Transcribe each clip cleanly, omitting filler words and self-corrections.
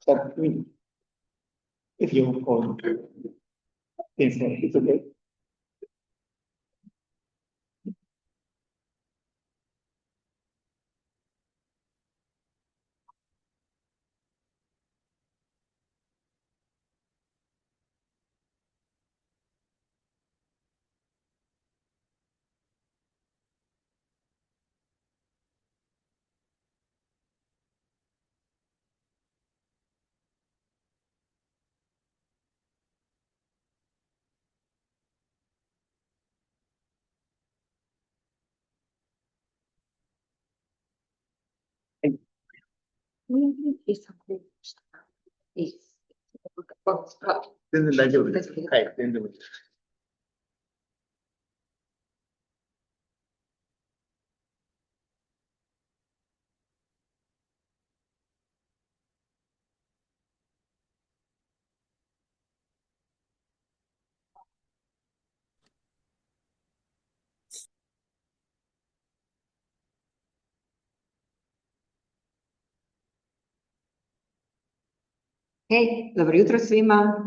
But if you hold, it's okay. Dobro jutro svima.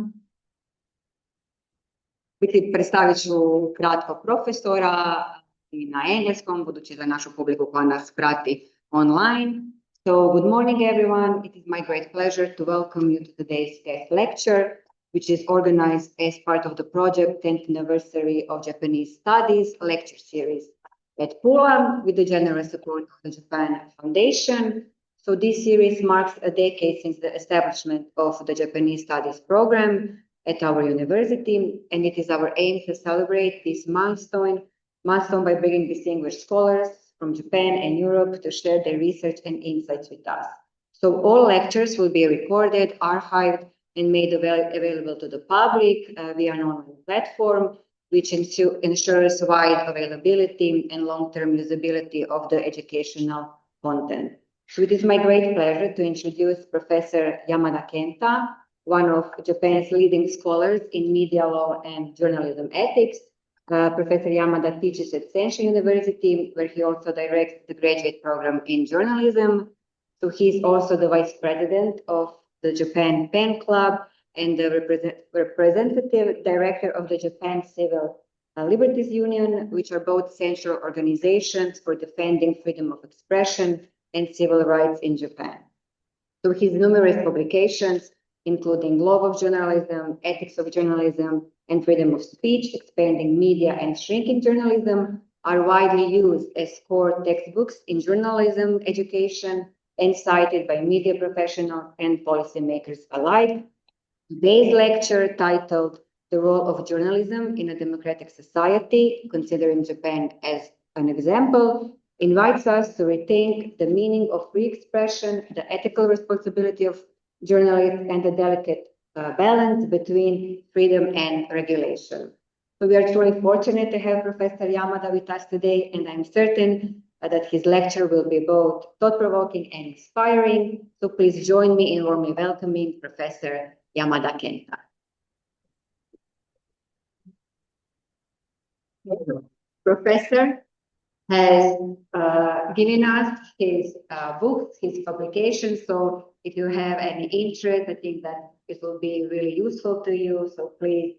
Predstavit ću kratko profesora i na engleskom, budući za našu publiku koja nas prati online. So, good morning everyone. It is my great pleasure to welcome you to today's guest lecture, which is organized as part of the project 10th anniversary of Japanese Studies lecture series at Pula with the generous support of the Japan Foundation. So this series marks a decade since the establishment of the Japanese Studies program at our university, and it is our aim to celebrate this milestone by bringing distinguished scholars from Japan and Europe to share their research and insights with us. So all lectures will be recorded, archived, and made available to the public via an online platform, which ensures wide availability and long-term usability of the educational content. So it is my great pleasure to introduce Professor Yamada Kenta, one of Japan's leading scholars in media law and journalism ethics. Professor Yamada teaches at Senshu University, where he also directs the graduate program in journalism. So he's also the vice president of the Japan Pen Club and the representative director of the Japan Civil Liberties Union, which are both central organizations for defending freedom of expression and civil rights in Japan. So his numerous publications, including Law of Journalism, Ethics of Journalism, and Freedom of Speech, Expanding Media and Shrinking Journalism, are widely used as core textbooks in journalism education and cited by media professionals and policymakers alike. Today's lecture, titled The Role of Journalism in a Democratic Society, considering Japan as an example, invites us to rethink the meaning of free expression, the ethical responsibility of journalists, and the delicate balance between freedom and regulation. So we are truly fortunate to have Professor Yamada with us today, and I'm certain that his lecture will be both thought-provoking and inspiring. So please join me in warmly welcoming Professor Yamada Kenta. Professor has given us his books, his publications. So if you have any interest, I think that it will be really useful to you. So please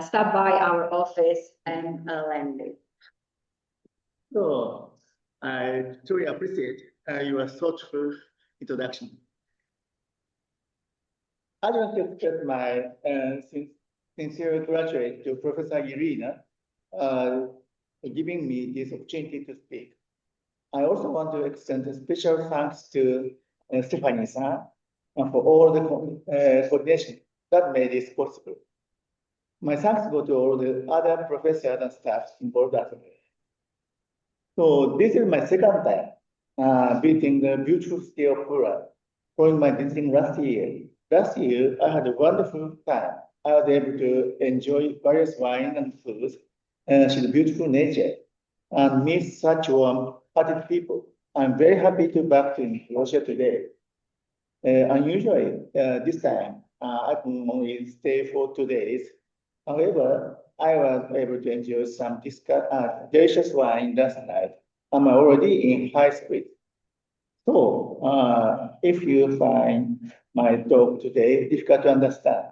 stop by our office and lend it. So I truly appreciate your thoughtful introduction. I want to express my sincere gratitude to Professor Irina for giving me this opportunity to speak. I also want to extend a special thanks to Stephanie-san for all the coordination that made this possible. My thanks go to all the other professors and staff involved as well. So this is my second time visiting the beautiful city of Pula following my visiting last year. Last year, I had a wonderful time. I was able to enjoy various wine and foods, see the beautiful nature, and meet such warm-hearted people. I'm very happy to be back in Russia today. Unusually, this time, I can only stay for 2 days. However, I was able to enjoy some delicious wine last night. I'm already in high spirits. So, if you find my talk today difficult to understand,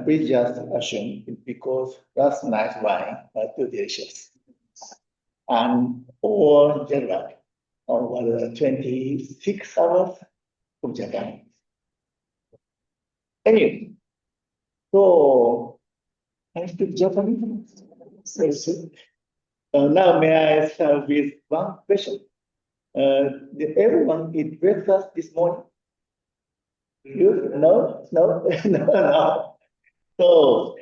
please just assume it's because last night's wine was too delicious. And or jet lag, or was 26 hours from Japan. Anyway, so I speak Japanese. Now may I start with one question? Did everyone eat breakfast this morning? You? No? No? No, no. So,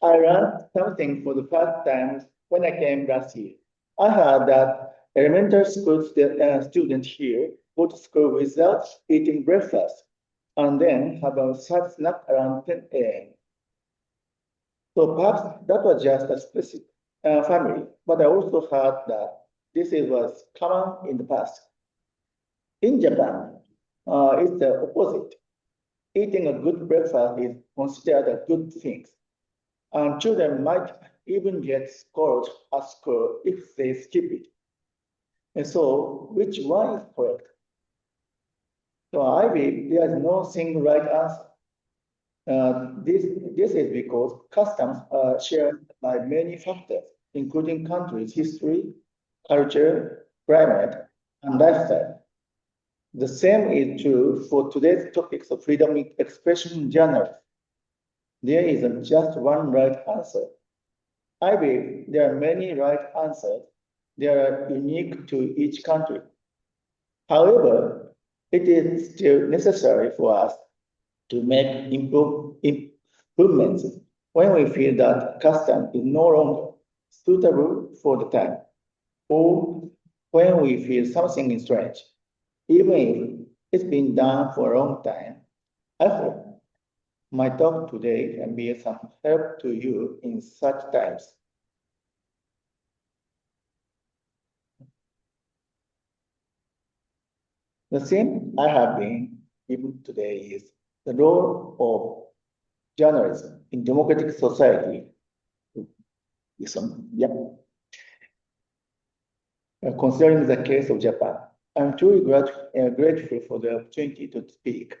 I learned something for the first time when I came last year. I heard that elementary school students here go to school without eating breakfast and then have a short snack around 10 a.m. So perhaps that was just a specific family, but I also heard that this was common in the past. In Japan, it's the opposite. Eating a good breakfast is considered a good thing, and children might even get scolded at school if they skip it. And so, which one is correct? So I believe there is no single right answer. This is because customs are shared by many factors, including countries' history, culture, climate, and lifestyle. The same is true for today's topics of freedom of expression in journalism. There isn't just one right answer. I believe there are many right answers. They are unique to each country. However, it is still necessary for us to make improvements when we feel that custom is no longer suitable for the time, or when we feel something is strange, even if it's been done for a long time. I hope my talk today can be some help to you in such times. The theme I have been given today is the role of journalism in democratic society. This one, yep. Considering the case of Japan, I'm truly grateful for the opportunity to speak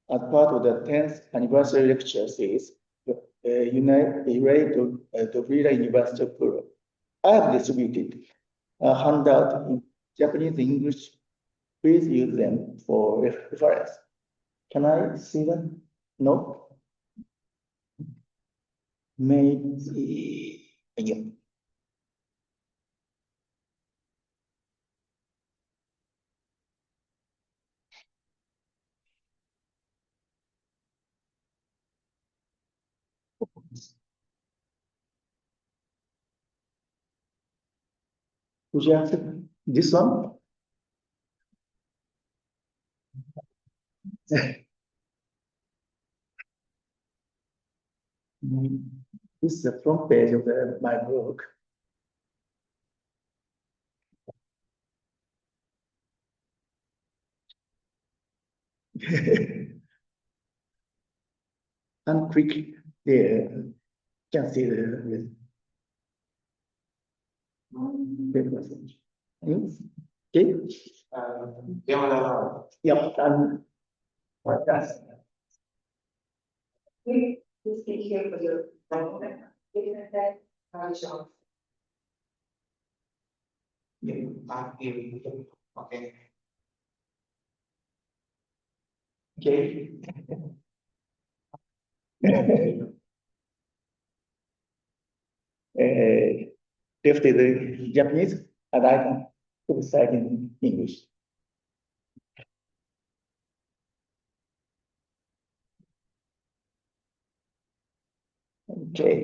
as part of the 10th anniversary lecture series, Yuraj Dobrila University Pula. I have distributed a handout in Japanese and English. Please use them for reference. Can I see them? No? Maybe again. Would you accept this one? This is the front page of my book. And click there, you can see the message. Okay. Yamada. Yep. And yes. Please stay here for your Okay. Okay. Left is Japanese, and I can put aside in English. Okay.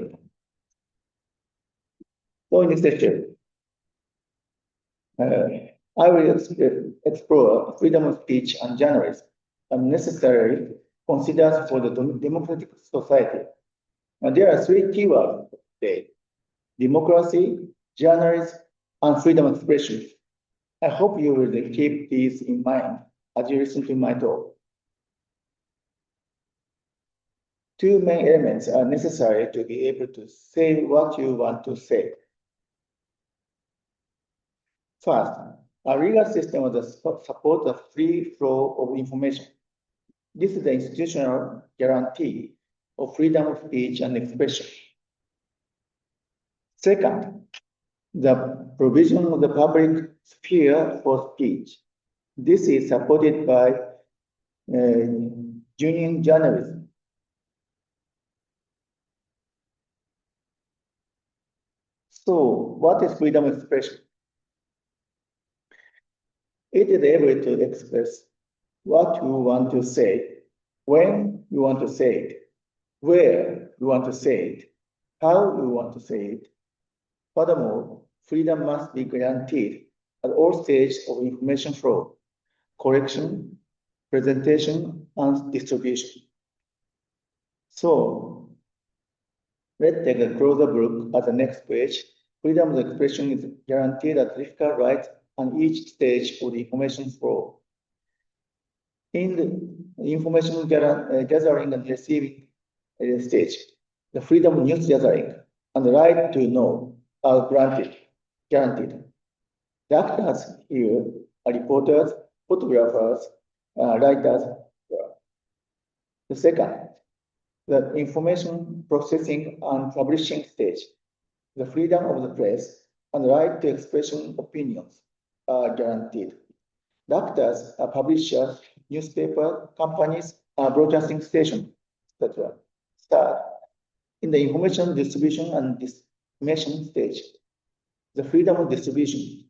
So in this session, I will explore freedom of speech and journalism, a necessary considered for the democratic society. There are three keywords today: democracy, journalism, and freedom of expression. I hope you will keep these in mind as you listen to my talk. Two main elements are necessary to be able to say what you want to say. First, a legal system that supports the free flow of information. This is the institutional guarantee of freedom of speech and expression. Second, the provision of the public sphere for speech. This is supported by union journalism. So, what is freedom of expression? It is able to express what you want to say, when you want to say it, where you want to say it, how you want to say it. Furthermore, freedom must be guaranteed at all stages of information flow, correction, presentation, and distribution. So, let's take a closer look at the next page. Freedom of expression is guaranteed at critical rights on each stage of the information flow. In the information gathering and receiving stage, the freedom of news gathering and the right to know are guaranteed. The actors here are reporters, photographers, writers. The second, the information processing and publishing stage, the freedom of the press and the right to expression opinions are guaranteed. The actors are publishers, newspaper companies, broadcasting stations, etc. Third, in the information distribution and dissemination stage, the freedom of distribution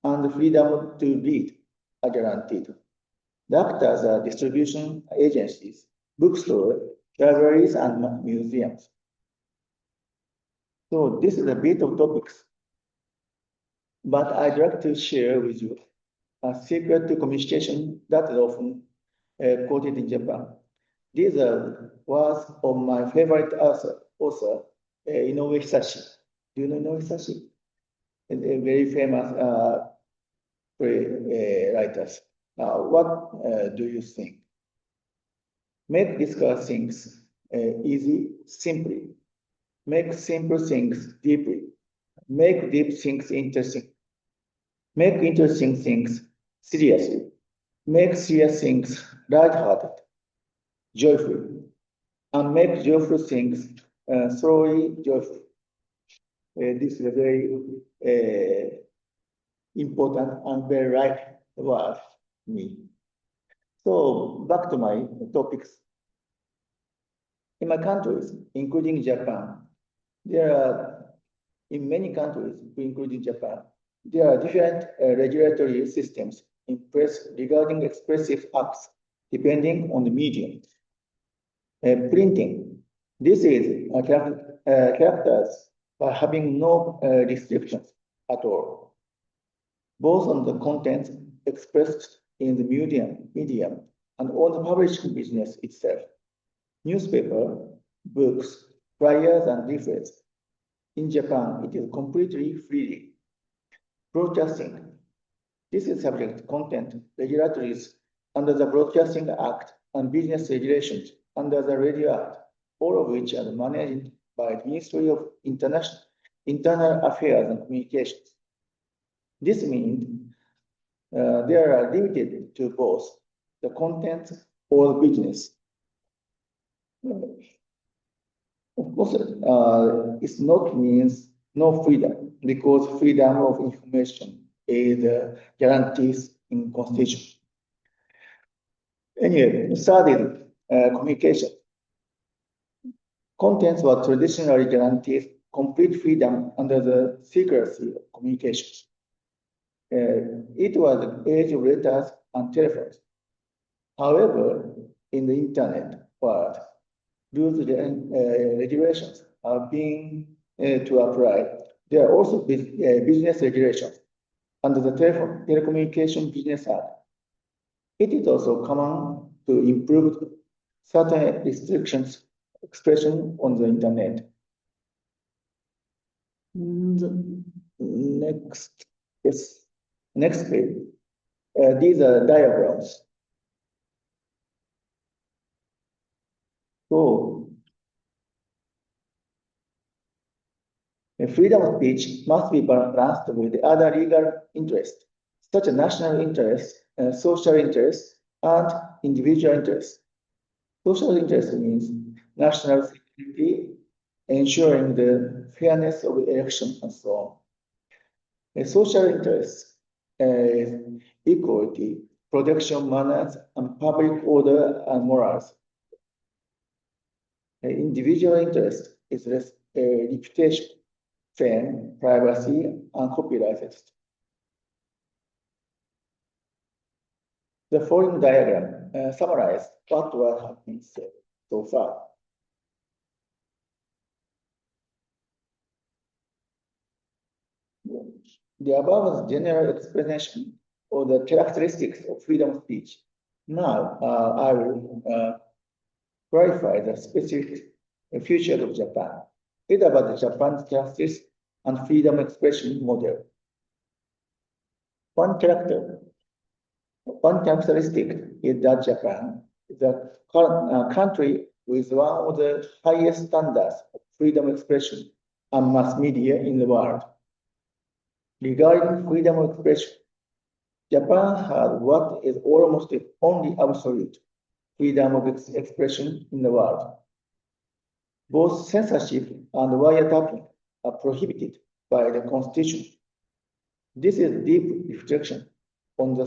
and the freedom to read are guaranteed. The actors are distribution agencies, bookstores, libraries, and museums. So this is a bit of topics, but I'd like to share with you a secret to communication that is often quoted in Japan. These was of my favorite author, Inoue Hisashi. Do you know Inoue Hisashi? A very famous writers. What do you think? Make difficult things easy, simply. Make simple things deeply. Make deep things interesting. Make interesting things seriously. Make serious things lighthearted, joyful. And make joyful things thoroughly joyful. This is a very important and very right word for me. So back to my topics. In my countries, including Japan, there are, in many countries, including Japan, there are different regulatory systems in place regarding expressive acts, depending on the medium. Printing, this is characters by having no restrictions at all, both on the content expressed in the medium and on the publishing business itself. Newspaper, books, flyers, and leaflets. In Japan, it is completely free. Broadcasting. This is subject to content regulatories under the Broadcasting Act and business regulations under the Radio Act, all of which are managed by the Ministry of Internal Affairs and Communications. This means they are limited to both the content or the business. Of course, it's not means no freedom, because freedom of information is guaranteed in Constitution. Anyway, third is communication. Contents were traditionally guaranteed complete freedom under the secrecy of communications. It was the age of letters and telephones. However, in the internet world, rules and regulations are being to apply. There are also business regulations under the Telecommunication Business Act. It is also common to improve certain restrictions expression on the internet. Next page. These are diagrams. So, freedom of speech must be balanced with other legal interests, such as national interests, social interests, and individual interests. Social interest means national security, ensuring the fairness of election and so on. A social interest is equality, protection manners, and public order and morals. An individual interest is reputation, fame, privacy, and copyright. The following diagram summarizes what has been said so far. The above is general explanation of the characteristics of freedom of speech. Now, I will clarify the specific future of Japan. It's about the Japan's justice and freedom expression model. One characteristic is that Japan is a country with one of the highest standards of freedom expression and mass media in the world. Regarding freedom of expression, Japan has what is almost the only absolute freedom of expression in the world. Both censorship and wiretapping are prohibited by the Constitution. This is deep reflection on the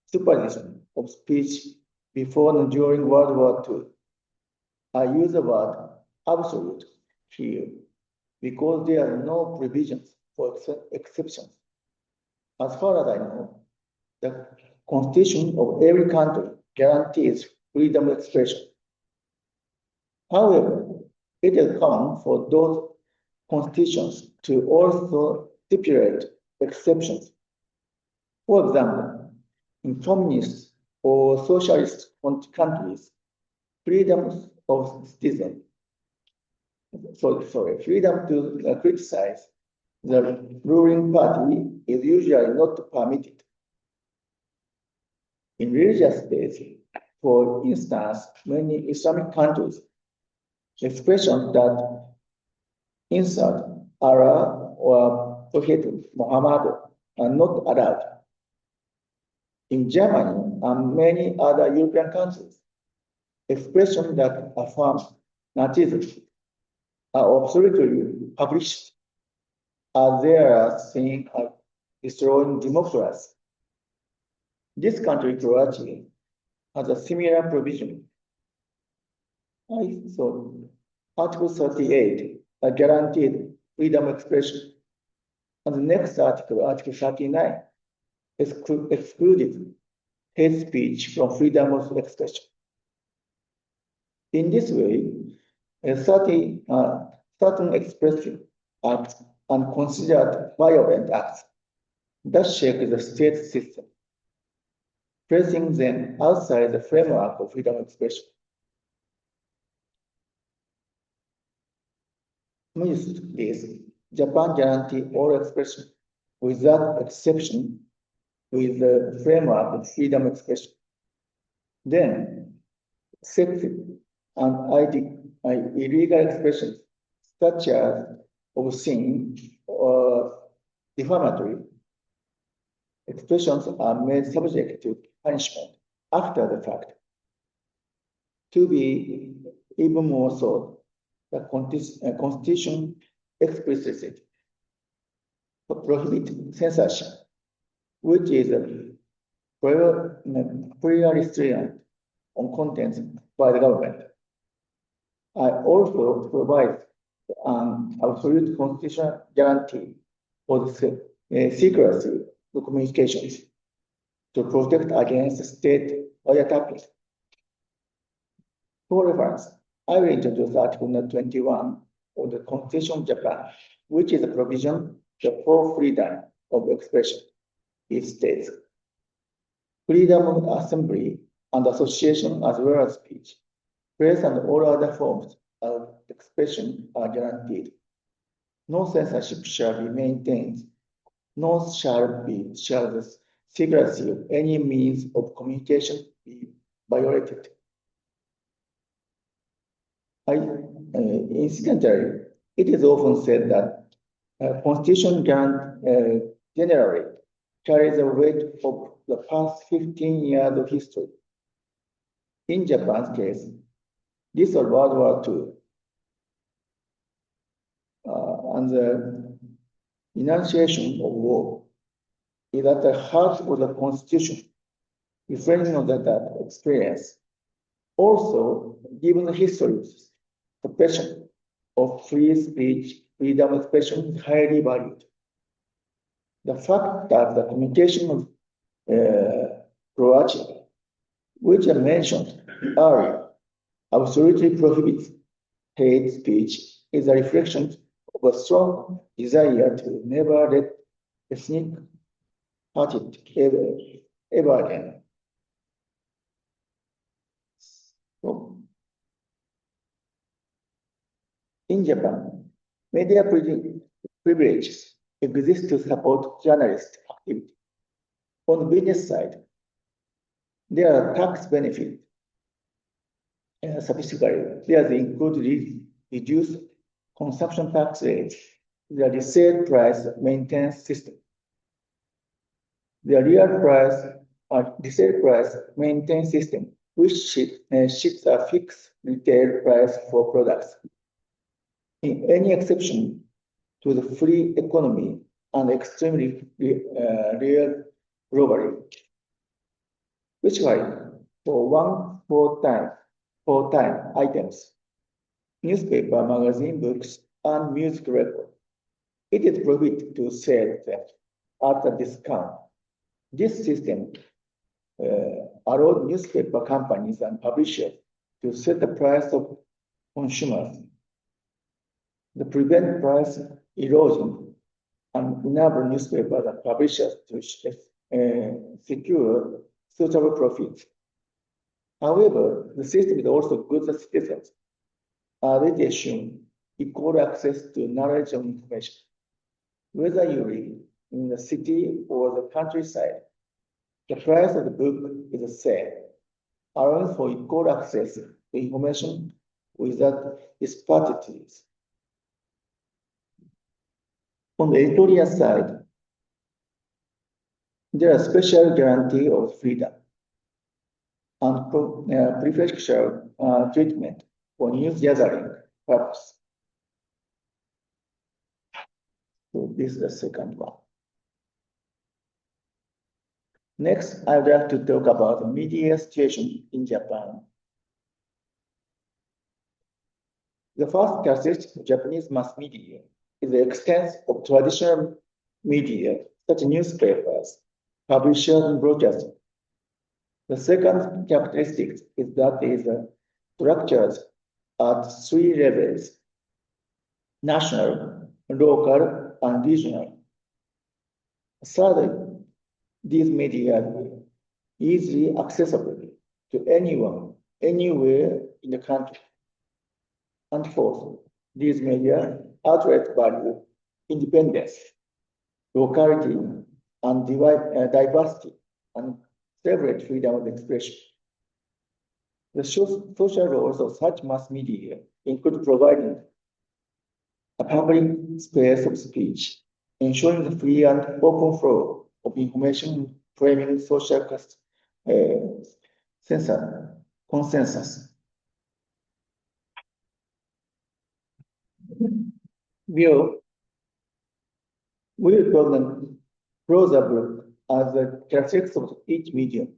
supervision of speech before and during World War II. I use the word absolute here because there are no provisions for exceptions. As far as I know, the Constitution of every country guarantees freedom of expression. However, it is common for those constitutions to also stipulate exceptions. For example, in communist or socialist countries, freedom of citizen, freedom to criticize the ruling party is usually not permitted. In religious space, for instance, many Islamic countries, expressions that insult Allah or Prophet Muhammad are not allowed. In Germany and many other European countries, expressions that affirm Nazism are absolutely published as they are seen as destroying democracy. This country, Croatia, has a similar provision. Article 38 guaranteed freedom of expression. And the next article, Article 39, excluded hate speech from freedom of expression. In this way, certain expressive acts and considered violent acts that shake the state system, placing them outside the framework of freedom of expression. Amidst this, Japan guarantees all expression without exception with the framework of freedom of expression. Then, sexist and illegal expressions such as obscene or defamatory expressions are made subject to punishment after the fact. To be even more so, the Constitution explicitly prohibits censorship, which is a prior restraint on content by the government. I also provide an absolute constitutional guarantee for the secrecy of communications to protect against state wiretapping. For reference, I will introduce Article 21 of the Constitution of Japan, which is a provision for freedom of expression. It states, freedom of assembly and association as well as speech, press and all other forms of expression are guaranteed. No censorship shall be maintained, nor shall the secrecy of any means of communication be violated. Incidentally, it is often said that Constitution generally carries the weight of the past 15 years of history In Japan's case, this was World War II. And the enunciation of war is at the heart of the Constitution, reflecting on that experience. Also, given the history, the question of free speech, freedom of expression is highly valued. The fact that the communication of Croatia, which I mentioned earlier, absolutely prohibits hate speech, is a reflection of a strong desire to never let ethnic hate ever again. So, in Japan, media privileges exist to support journalist activity. On the business side, there are tax benefits. Specifically, there include reduced consumption tax rates, the resale price maintenance system. The real price resale price maintenance system, which ships a fixed retail price for products. In any exception to the free economy and extremely real robbery, which are for four-time items, newspaper, magazine, books, and music record. It is prohibited to sell them at a discount. This system allowed newspaper companies and publishers to set the price of consumers, to prevent price erosion, and enable newspapers and publishers to secure suitable profits. However, the system is also good for citizens, as it assumes equal access to knowledge and information. Whether you live in the city or the countryside, the price of the book is the same, allowing for equal access to information without disparities. On the editorial side, there is special guarantee of freedom and preferential treatment for news gathering purpose. So this is the second one. Next, I would like to talk about the media situation in Japan. The first characteristic of Japanese mass media is the extent of traditional media, such as newspapers, publishers, and broadcasting. The second characteristic is that it is structured at three levels: national, local, and regional. Thirdly, these media are easily accessible to anyone, anywhere in the country. And fourth, these media outright value independence, locality, and diversity, and celebrate freedom of expression. The social roles of such mass media include providing a public space of speech, ensuring the free and open flow of information, framing social consensus. We will close up look at the characteristics of each medium.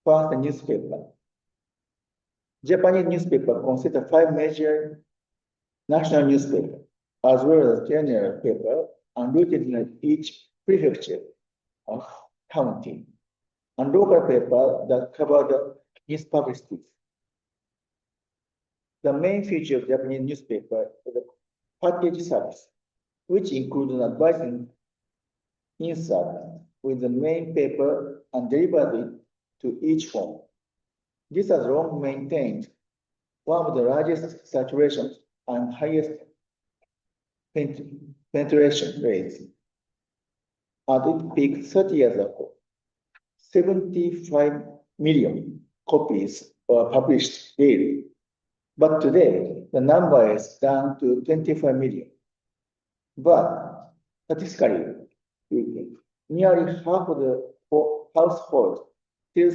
First, the newspaper. Japanese newspaper consider 5 major national newspapers, as well as general paper, and rooted in each prefecture of county, and local paper that cover the municipalities. The main feature of Japanese newspaper is the package service, which includes an advising insert with the main paper and delivered it to each home. This has long maintained one of the largest saturation and highest penetration rates. At its peak 30 years ago, 75 million copies were published daily. But today, the number is down to 25 million. But statistically speaking, nearly half of the households still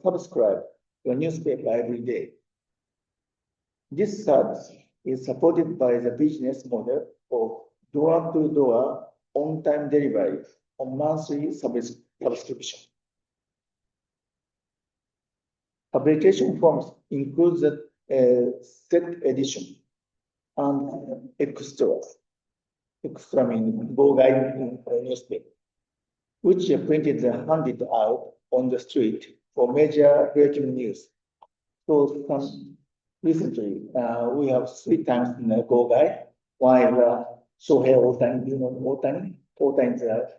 subscribe your newspaper every day. This service is supported by the business model of door-to-door on-time delivery on monthly subscription. Publication forms include the set edition and extras. Extra means Bogai newspaper, which are printed and handed out on the street for major breaking news. So recently, we have 3 times in the Bogai, while Shohei Otani, you know Otani? Otani is the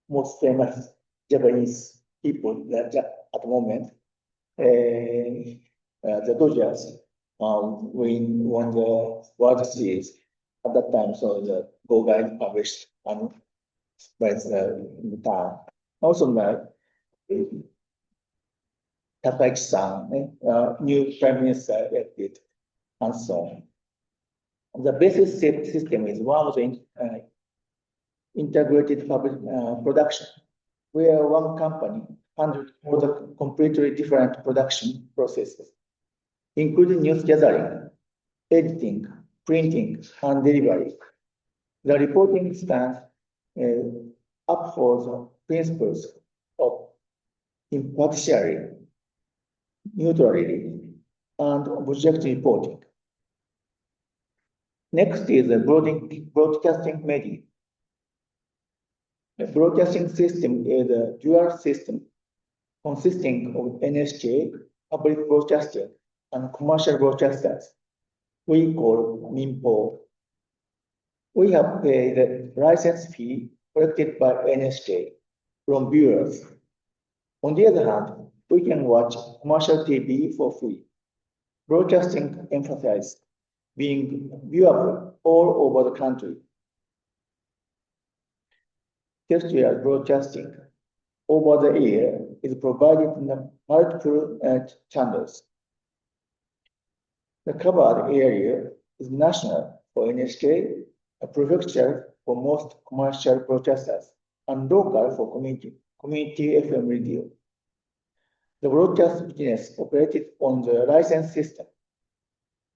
most famous Japanese people at the moment. The Dodgers won the World Series at that time, so the Bogai published by the town. Also, Takaichi-san, new prime minister elected, and so on. The basic system is one of the integrated public production, where one company handles all the completely different production processes, including news gathering, editing, printing, and delivery. The reporting stands upholds the principles of impartiality, neutrality, and objective reporting. Next is the broadcasting media. The broadcasting system is a dual system consisting of NHK, public broadcasting, and commercial broadcasters. We call Minpo. We have paid the license fee collected by NHK from viewers. On the other hand, we can watch commercial TV for free. Broadcasting emphasizes being viewable all over the country. Terrestrial broadcasting over the air is provided in multiple channels. The covered area is national for NHK, a prefecture for most commercial broadcasters, and local for community FM radio. The broadcast business operated on the license system,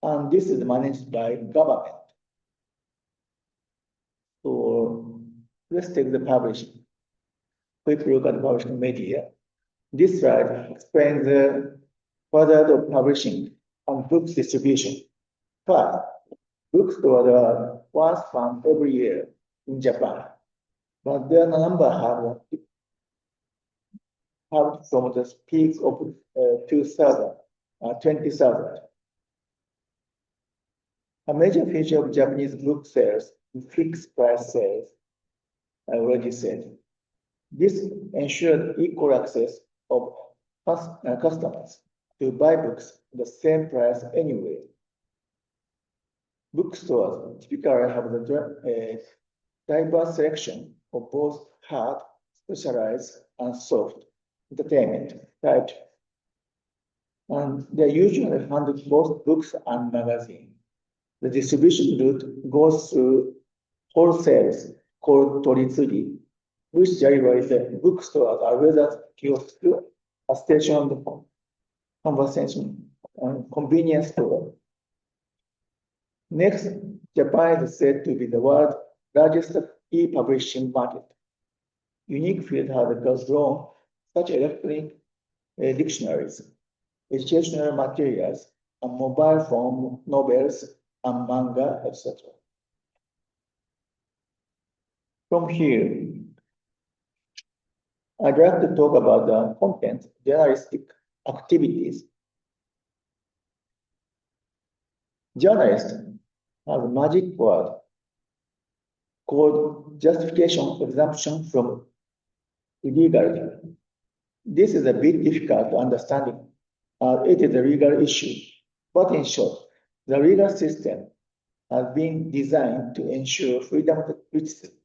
and this is managed by government. So let's take the publishing. Quick look at the publishing media. This slide explains the further of publishing and books distribution. First, bookstores are once found every year in Japan, but their number have from the peak of 2000, 20,000. A major feature of Japanese book sales is fixed price sales, I already said. This ensured equal access of customers to buy books at the same price anywhere. Bookstores typically have the diverse selection of both hard, specialized, and soft entertainment types. And they usually handle both books and magazines. The distribution route goes through wholesalers called Toritsugi, which derives the bookstores are whether kiosk, a station, conversation, and convenience store. Next, Japan is said to be the world's largest e-publishing market. Unique field has grown such electronic dictionaries, educational materials, and mobile phone novels and manga, etc. From here, I'd like to talk about the content journalistic activities. Journalists have a magic word called justification exemption from illegality. This is a bit difficult to understand. It is a legal issue, but in short, the legal system has been designed to ensure freedom of criticism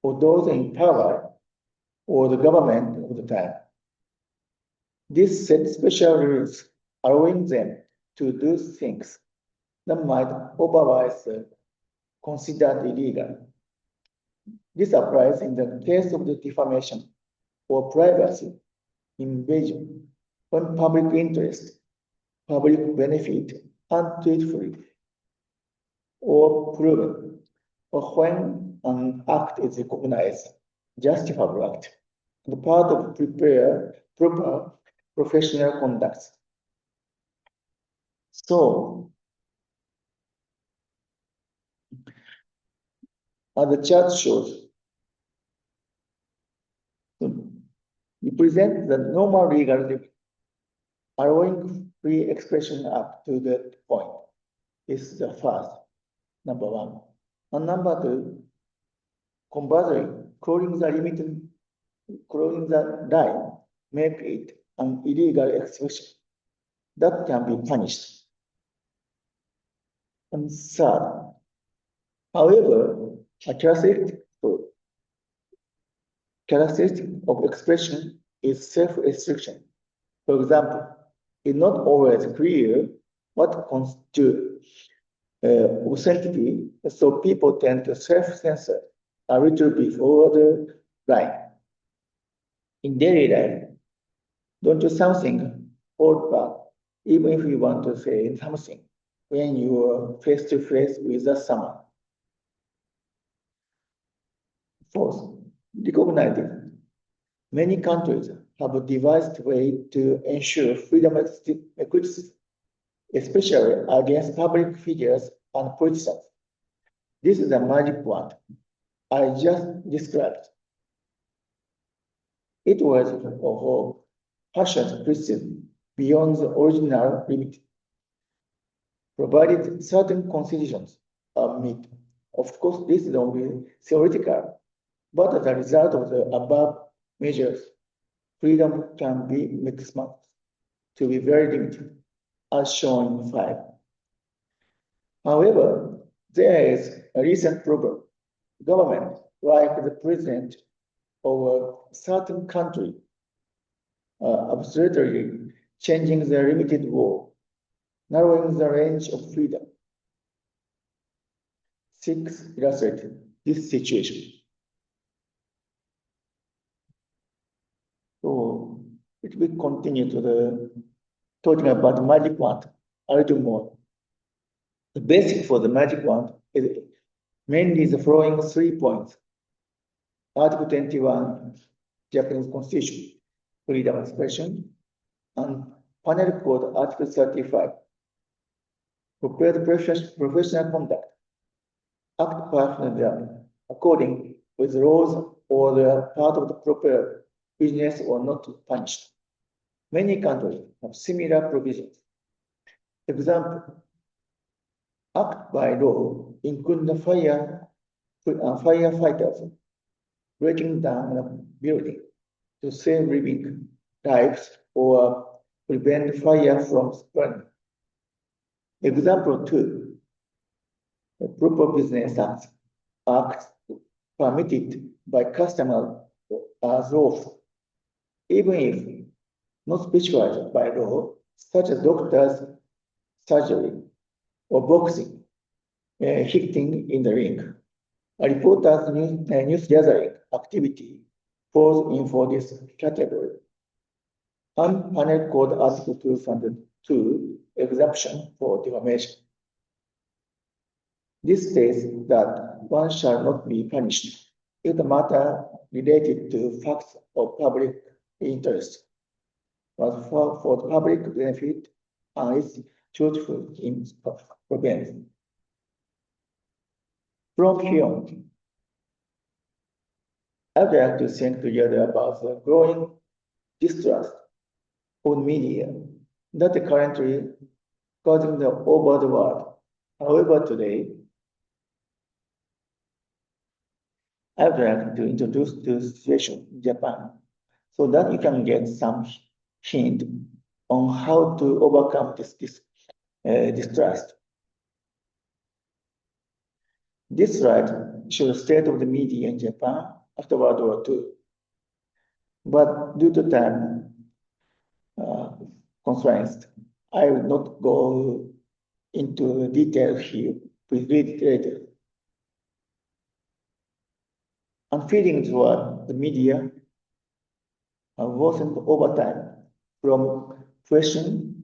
for those in power or the government of the time. This sets special rules allowing them to do things that might otherwise considered illegal. This applies in the case of the defamation or privacy invasion when public interest public benefit untruthfully or proven, or when an act is recognized, justifiable act, and part of proper professional conduct. So, as the chart shows, represent the normal legal limit, allowing free expression up to that point. This is the first, number one. And number two, conversely, closing the line, make it an illegal expression that can be punished. And third, however, a characteristic of expression is self-restriction. For example, it's not always clear what constitutes authenticity, so people tend to self-censor a little before the line. In daily life, don't do something hold back, even if you want to say something when you are face to face with someone. Fourth, recognize it. Many countries have a devised way to ensure freedom of criticism, especially against public figures and politicians. This is a magic wand I just described. It was of harsher criticism beyond the original limit, provided certain conditions are met. Of course, this is only theoretical, but as a result of the above measures, freedom can be maximized to be very limited, as shown in 5. However, there is a recent problem. Government, like the president of a certain country, arbitrarily changing the limited law, narrowing the range of freedom. 6 illustrates this situation. So it will continue to the talking about the magic wand a little more. The basic for the magic wand is mainly the following 3 points. Article 21, Japanese Constitution, freedom of expression, and Panel Code Article 35, prepared professional conduct, act personally according with laws or the part of the proper business or not punished. Many countries have similar provisions. Example, act by law include the firefighters breaking down a building to save living lives or prevent fire from spreading. Example 2, the proper business acts permitted by customer as lawful, even if not specified by law, such as doctors' surgery or boxing, hitting in the ring. A reporter's news gathering activity falls in for this category. And Panel Code Article 202, exemption for defamation. This states that one shall not be punished if the matter related to facts of public interest was for the public benefit and is truthful in prevention. From here, I'd like to think together about the growing distrust of media that is currently causing over the world. However, today, I would like to introduce the situation in Japan so that you can get some hint on how to overcome this distrust. This slide shows the state of the media in Japan after World War II. But due to time constraints, I will not go into detail here. Please read it later. And feelings toward the media have worsened over time from question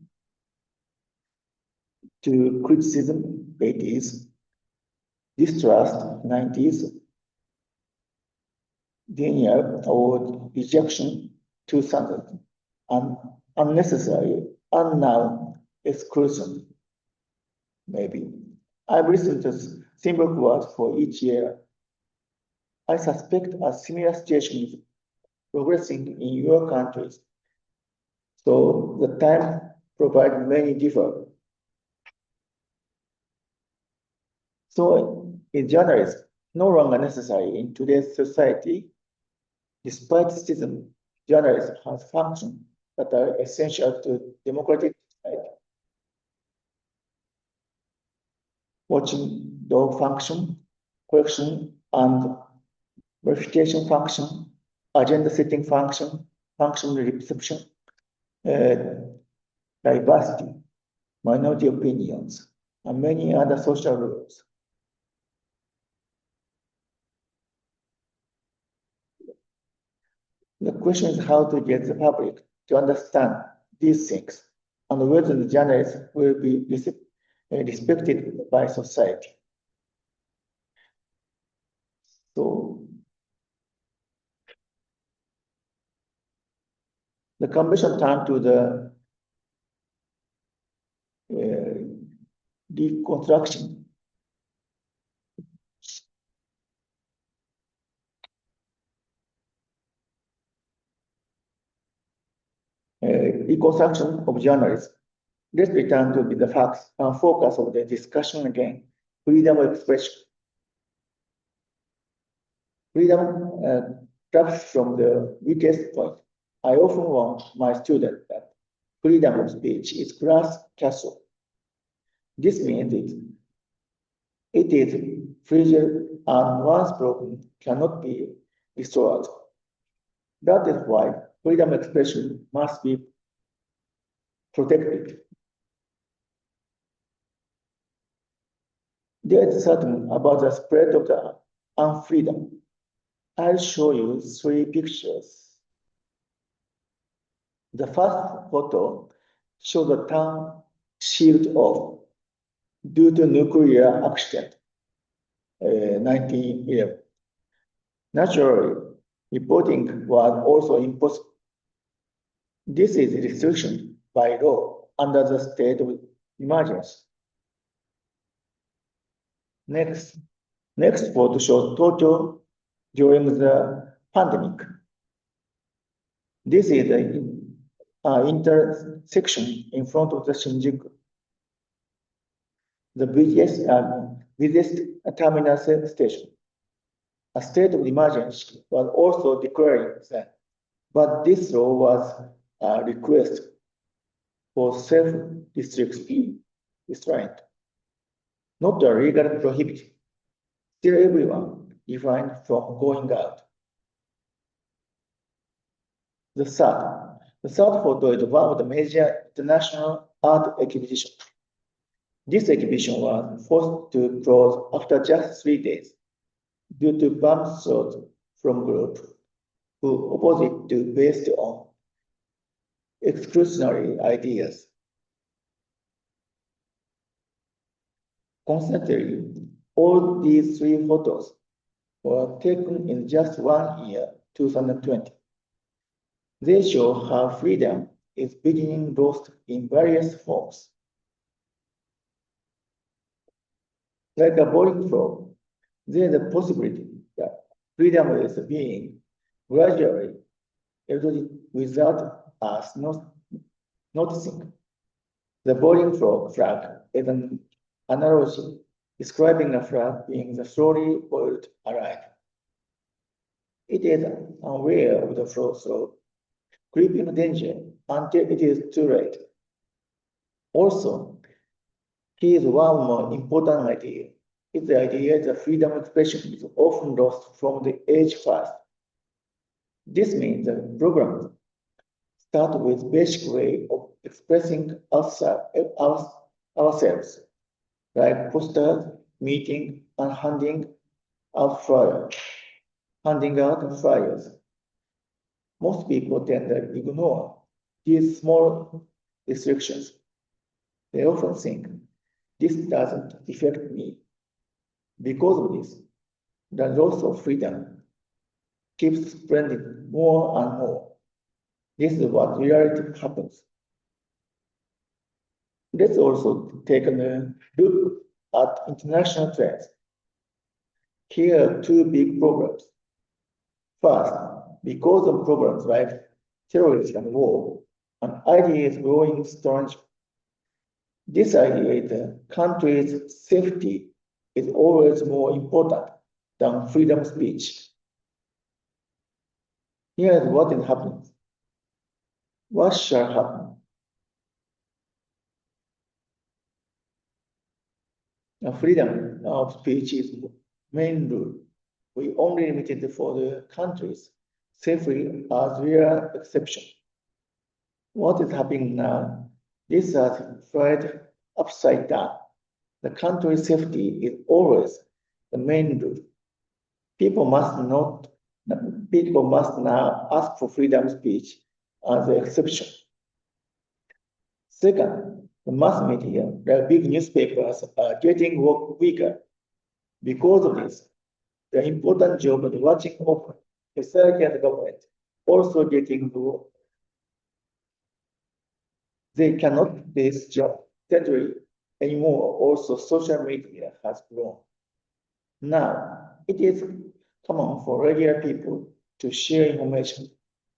to criticism 80s, distrust 90s, denial or rejection 2000, and unnecessary, unknown exclusion, maybe. I've listened to similar words for each year. I suspect a similar situation is progressing in your countries. So the time provided many differ. So is journalism no longer necessary in today's society? Despite citizen, journalism has functions that are essential to democratic society. Watching dog function, correction and verification function, agenda setting function, function reception, diversity, minority opinions, and many other social rules. The question is how to get the public to understand these things and whether the journalists will be respected by society. So the convention turned to the deconstruction. Reconstruction of journalism. Let's return to the facts and focus of the discussion again. Freedom of expression. Freedom comes from the weakest point. I often warn my students that freedom of speech is glass castle. This means it is fragile and once broken cannot be restored. That is why freedom of expression must be protected. There is certain about the spread of the unfreedom. I'll show you 3 pictures. The first photo shows the town sealed off due to nuclear accident, 1911. Naturally, reporting was also impossible. This is restriction by law under the state of emergency. Next photo shows Tokyo during the pandemic. This is the intersection in front of the Shinjuku. The busiest terminal station. A state of emergency was also declared then, but this law was a request for self-restraint, not a legal prohibition. Still everyone defined from going out. The third photo is one of the major international art exhibitions. This exhibition was forced to close after just 3 days due to bomb threats from groups who opposed to based on exclusionary ideas. Coincidentally, all these 3 photos were taken in just 1 year, 2020. They show how freedom is being lost in various forms. Like a boiling frog, there is a possibility that freedom is being gradually eroded without us not noticing. The boiling frog flag is an analogy describing a frog being slowly boiled alive. It is unaware of the flow, creeping danger until it is too late. Also, here is one more important idea. It's the idea that freedom of expression is often lost from the age first. This means that programs start with basic way of expressing ourselves, like posters, meeting, and handing out flyers. Most people tend to ignore these small restrictions. They often think this doesn't affect me. Because of this, the loss of freedom keeps spreading more and more. This is what reality happens. Let's also take a look at international trends. Here are two big problems. First, because of problems like terrorism and war, an idea is growing strongly. This idea is the country's safety is always more important than freedom of speech. Here is what is happening. What shall happen? Now, freedom of speech is main rule. We only limit it for the countries. Safety as rare exception. What is happening now? This has flipped upside down. The country's safety is always the main rule. People must now ask for freedom of speech as the exception. Second, the mass media, the big newspapers are getting weaker. Because of this, the important job of watching of society and government also getting low. They cannot do this job steadily anymore. Also, social media has grown. Now, it is common for regular people to share information.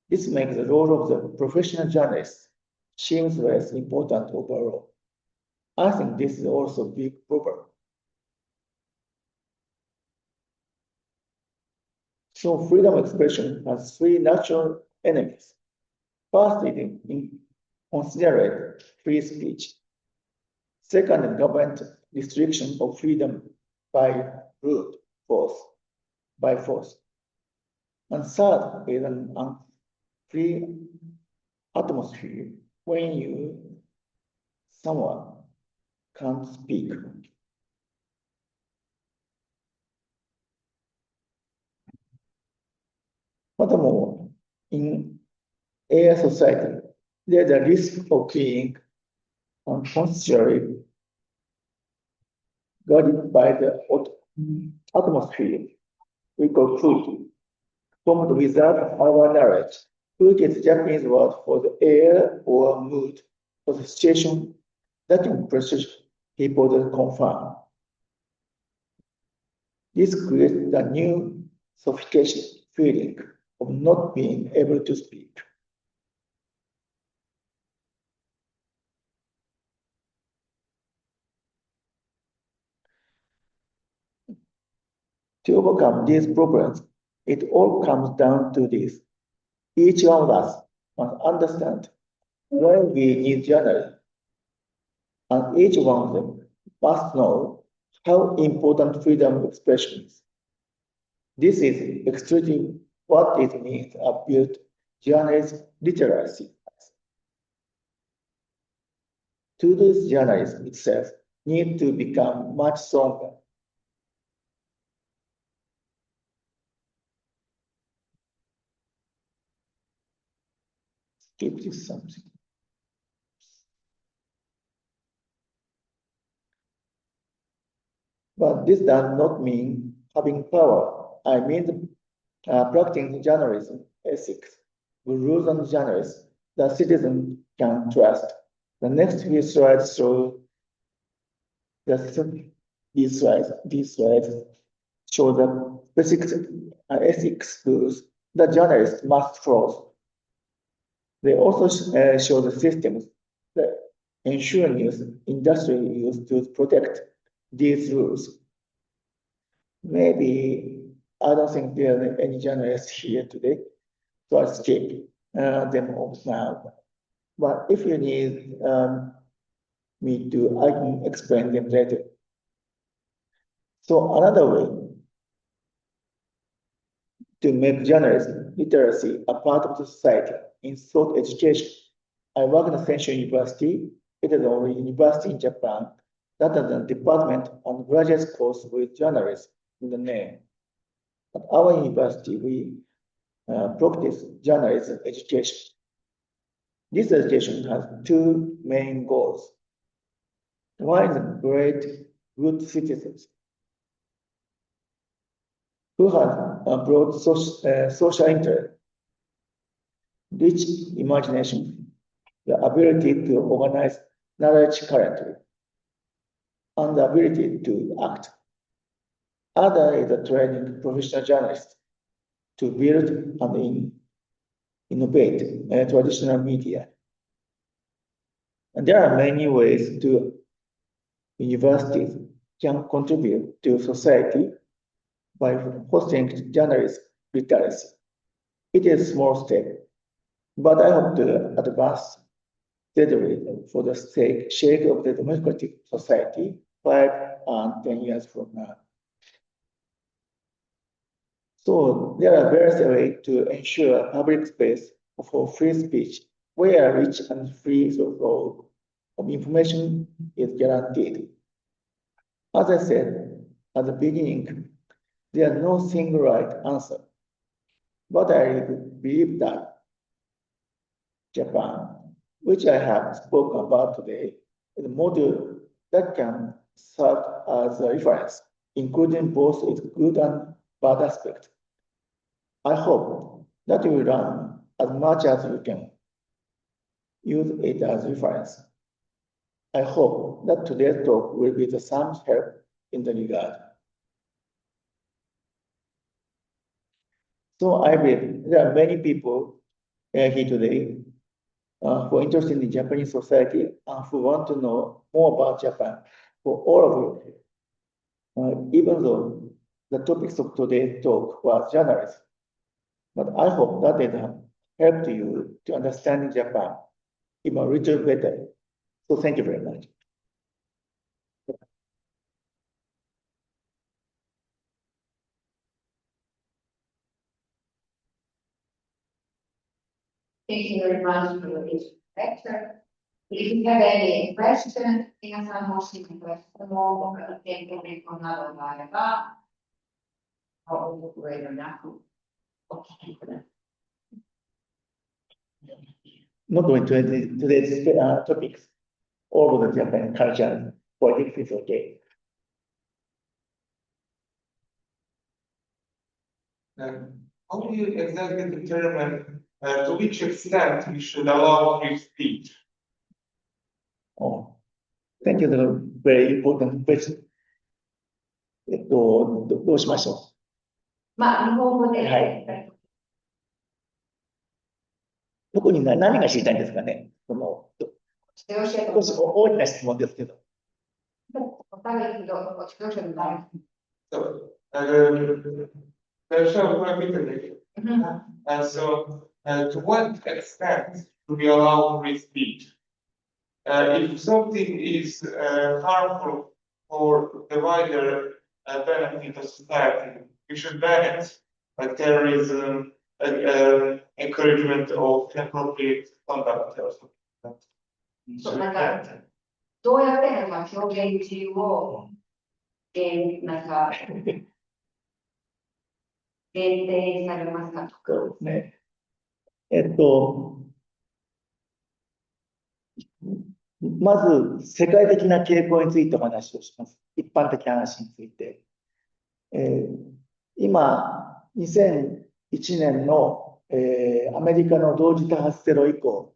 This makes the role of the professional journalist seems less important overall. I think this is also a big problem. So freedom of expression has three natural enemies. First is inconsiderate free speech. Second, government restriction of freedom by brute force, by force. And third is an unfree atmosphere when someone can't speak. Furthermore, in a society, there's a risk of being unconsciously guided by the atmosphere we call food, formed without our knowledge. Food is the Japanese word for the air or mood for the situation that impresses people that confirm. This creates a new sophistication feeling of not being able to speak. To overcome these problems, it all comes down to this. Each one of us must understand why we need journalism, and each one of them must know how important freedom of expression is. This is extracting what it means to build journalism literacy. To this journalism itself need to become much stronger. Skip this something. But this does not mean having power. I mean practicing journalism ethics with rules on journalists that citizens can trust. The next few slides show these slides show the basic ethics rules that journalists must follow. They also show the systems that insurance industry use to protect these rules. Maybe I don't think there are any journalists here today, so I'll skip them all now. But if you need me to, I can explain them later. So another way to make journalism literacy a part of the society in thought education. I work at Senshu University. It is the only university in Japan that has a department and graduate course with journalism in the name. At our university, we practice journalism education. This education has two main goals. One is great, good citizens who have a broad social interest, rich imagination, the ability to organize knowledge currently, and the ability to act. Other is a training professional journalist to build and innovate traditional media. And there are many ways to universities can contribute to society by fostering journalist literacy. It is a small step, but I hope to advance steadily for the sake of the democratic society 5 and 10 years from now. So there are various ways to ensure public space for free speech, where rich and free flow of information is guaranteed. As I said at the beginning, there is no single right answer, but I believe that Japan, which I have spoken about today, is a model that can serve as a reference, including both its good and bad aspects. I hope that you will learn as much as you can. Use it as reference. I hope that today's talk will be the some help in the regard. So I believe there are many people here today who are interested in Japanese society and who want to know more about Japan. For all of you, even though the topics of today's talk was journalism, but I hope that it helped you to understand Japan even a little better. So thank you very much. Thank you very much for this lecture. If you have any questions, 皆さんもしご質問をご意見ご意見などがあれば、お遅れなくお聞きください。Not going to today's topics, all of the Japan culture, politics is okay. How do you exactly determine to which extent we should allow free speech? Oh, thank you. That's a very important question. どうしましょまあ、日本語で、はいどこに何が知りたいんですかね少し大きな質問ですけど。So, shall I repeat it? So, to what extent do we allow free speech? If something is harmful for the wider benefit of society, we should ban it, like terrorism, encouragement of inappropriate conduct or something like that. そうなんかどうやってなんか表現自由をなんか限定されますかとか。そうですね。まず世界的な傾向についてお話をします。一般的な話について。今、2001年の、アメリカの同時多発テロ以降、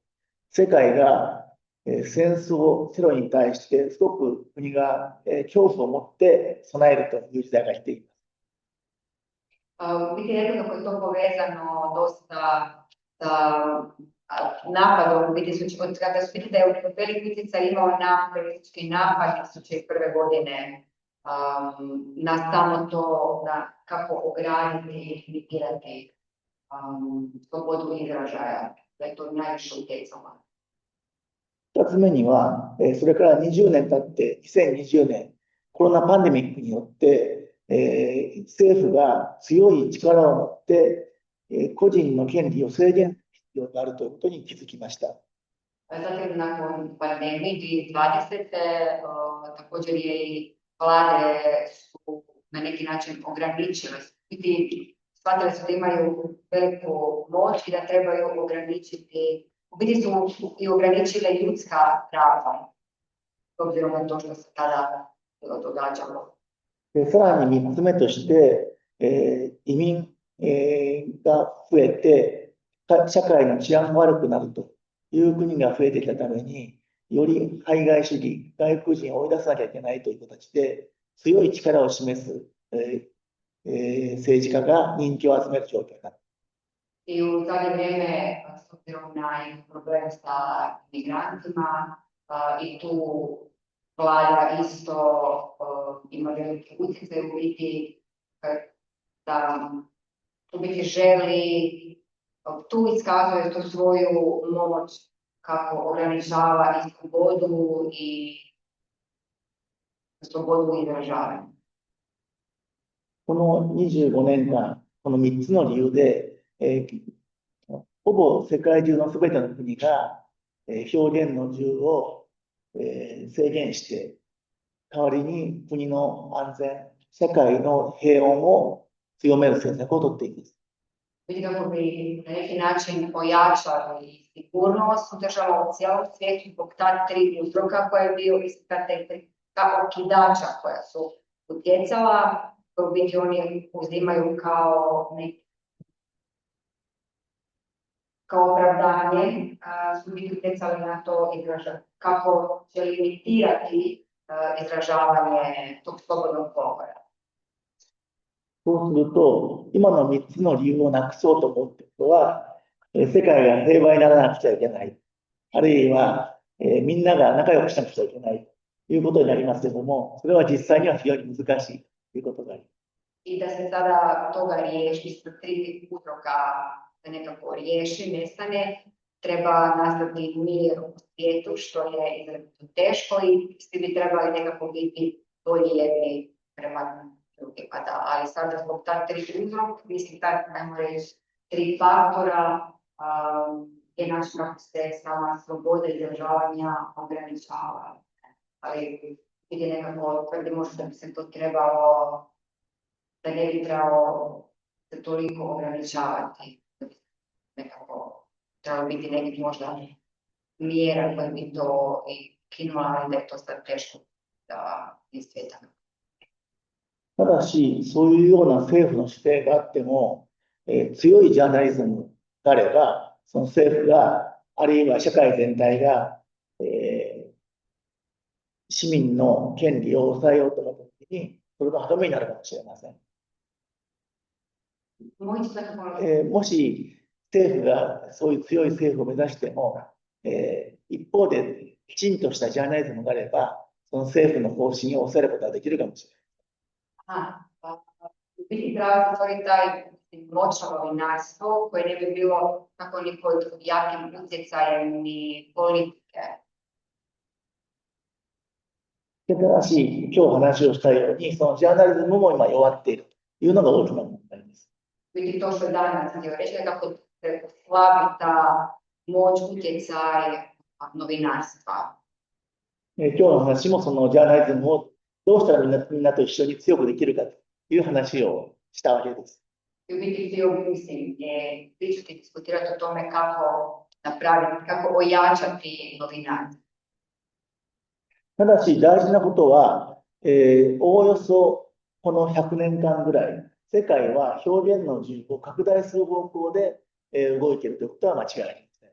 世界が、戦争、テロに対してすごく国が、恐怖を持って備えるという時代が来ています。Biti nekako je to povezano dosta sa napadom, biti su, kada su biti da je veliki utjecaj imao na teroristički napad 2001. godine na samo to na kako ograditi i limitirati slobodu izražaja, da je to najviše utjecalo. 2つ目には、それから20年経って2020年コロナパンデミックによって、政府が強い力を持って、個人の権利を制限する必要があるということに気づきました。Zatim, nakon pandemije 2020. Također je i vlade su na neki način ograničile, shvatile su da imaju veliku moć i da trebaju ograničiti, u biti su i ograničile ljudska prava. obzirom na to što se tada događalo. で、さらに3つ目として、移民、が増えて、社会の治安が悪くなるという国が増えてきたために、より排外主義、外国人を追い出さなきゃいけないという形で、強い力を示す、政治家が人気を集める状況になる。I u zadnje vrijeme, s obzirom na problem sa migrantima, i tu vlada isto ima velike utjecaj u biti da u biti želi, tu iskazuje tu svoju moć kako ograničava i slobodu izražavanja. この25年間、この3つの理由で、ほぼ世界中のすべての国が、表現の自由を、制限して、代わりに国の安全、社会の平穏を強める政策を取っています。Vidi kako bi na neki način ojačali sigurnost u državama u cijelom svijetu zbog ta tri uzroka koja je bio isto ta okidača koja su utjecala, koje u biti oni uzimaju kao opravdanje, su biti utjecali na to kako će limitirati izražavanje tog slobodnog govora. そうすると、今の3つの理由をなくそうと思っている人は、世界が平和にならなくちゃいけない。あるいは、みんなが仲良くしなくちゃいけないということになりますけれども、それは実際には非常に難しいということがあります。I da se sada toga riješi sa tri uzroka, da nekako riješi, nestane, treba nastati mir u svijetu, što je izrazito teško i svi bi trebali nekako biti bolji jedni prema drugima. Ali sada zbog ta tri uzroka, mislim, ajmo reći, tri faktora, je način kako se sama sloboda izražavanja ograničava. Ali vidi nekako tvrdi možda da bi se to trebalo, da ne bi trebalo se toliko ograničavati. Nekako trebalo biti neki možda mjera koja bi to i kinula, ali da je to sad teško da izsvjetamo. ただし、そういうような政府の姿勢があっても、強いジャーナリズムがあれば、その政府が、あるいは社会全体が、市民の権利を抑えようと思ったときに、それが歯止めになるかもしれません。もし政府がそういう強い政府を目指しても、一方できちんとしたジャーナリズムがあれば、その政府の方針を抑えることができるかもしれない。Biti treba stvoriti taj moćno novinarstvo koje ne bi bilo tako ni pod jakim utjecajem ni politike. ただし、今日話をしたように、そのジャーナリズムも今弱っているというのが大きな問題です。Biti to što je danas htio reći, nekako se slabi ta moć, utjecaj novinarstva. 今日の話もそのジャーナリズムをどうしたらみんなと一緒に強くできるかという話をしたわけです。I u biti htio mislim je pričati, diskutirati o tome kako napraviti, kako ojačati novinarstvo. ただし大事なことは、おおよそこの100年間ぐらい、世界は表現の自由を拡大する方向で、動いているということは間違いありません。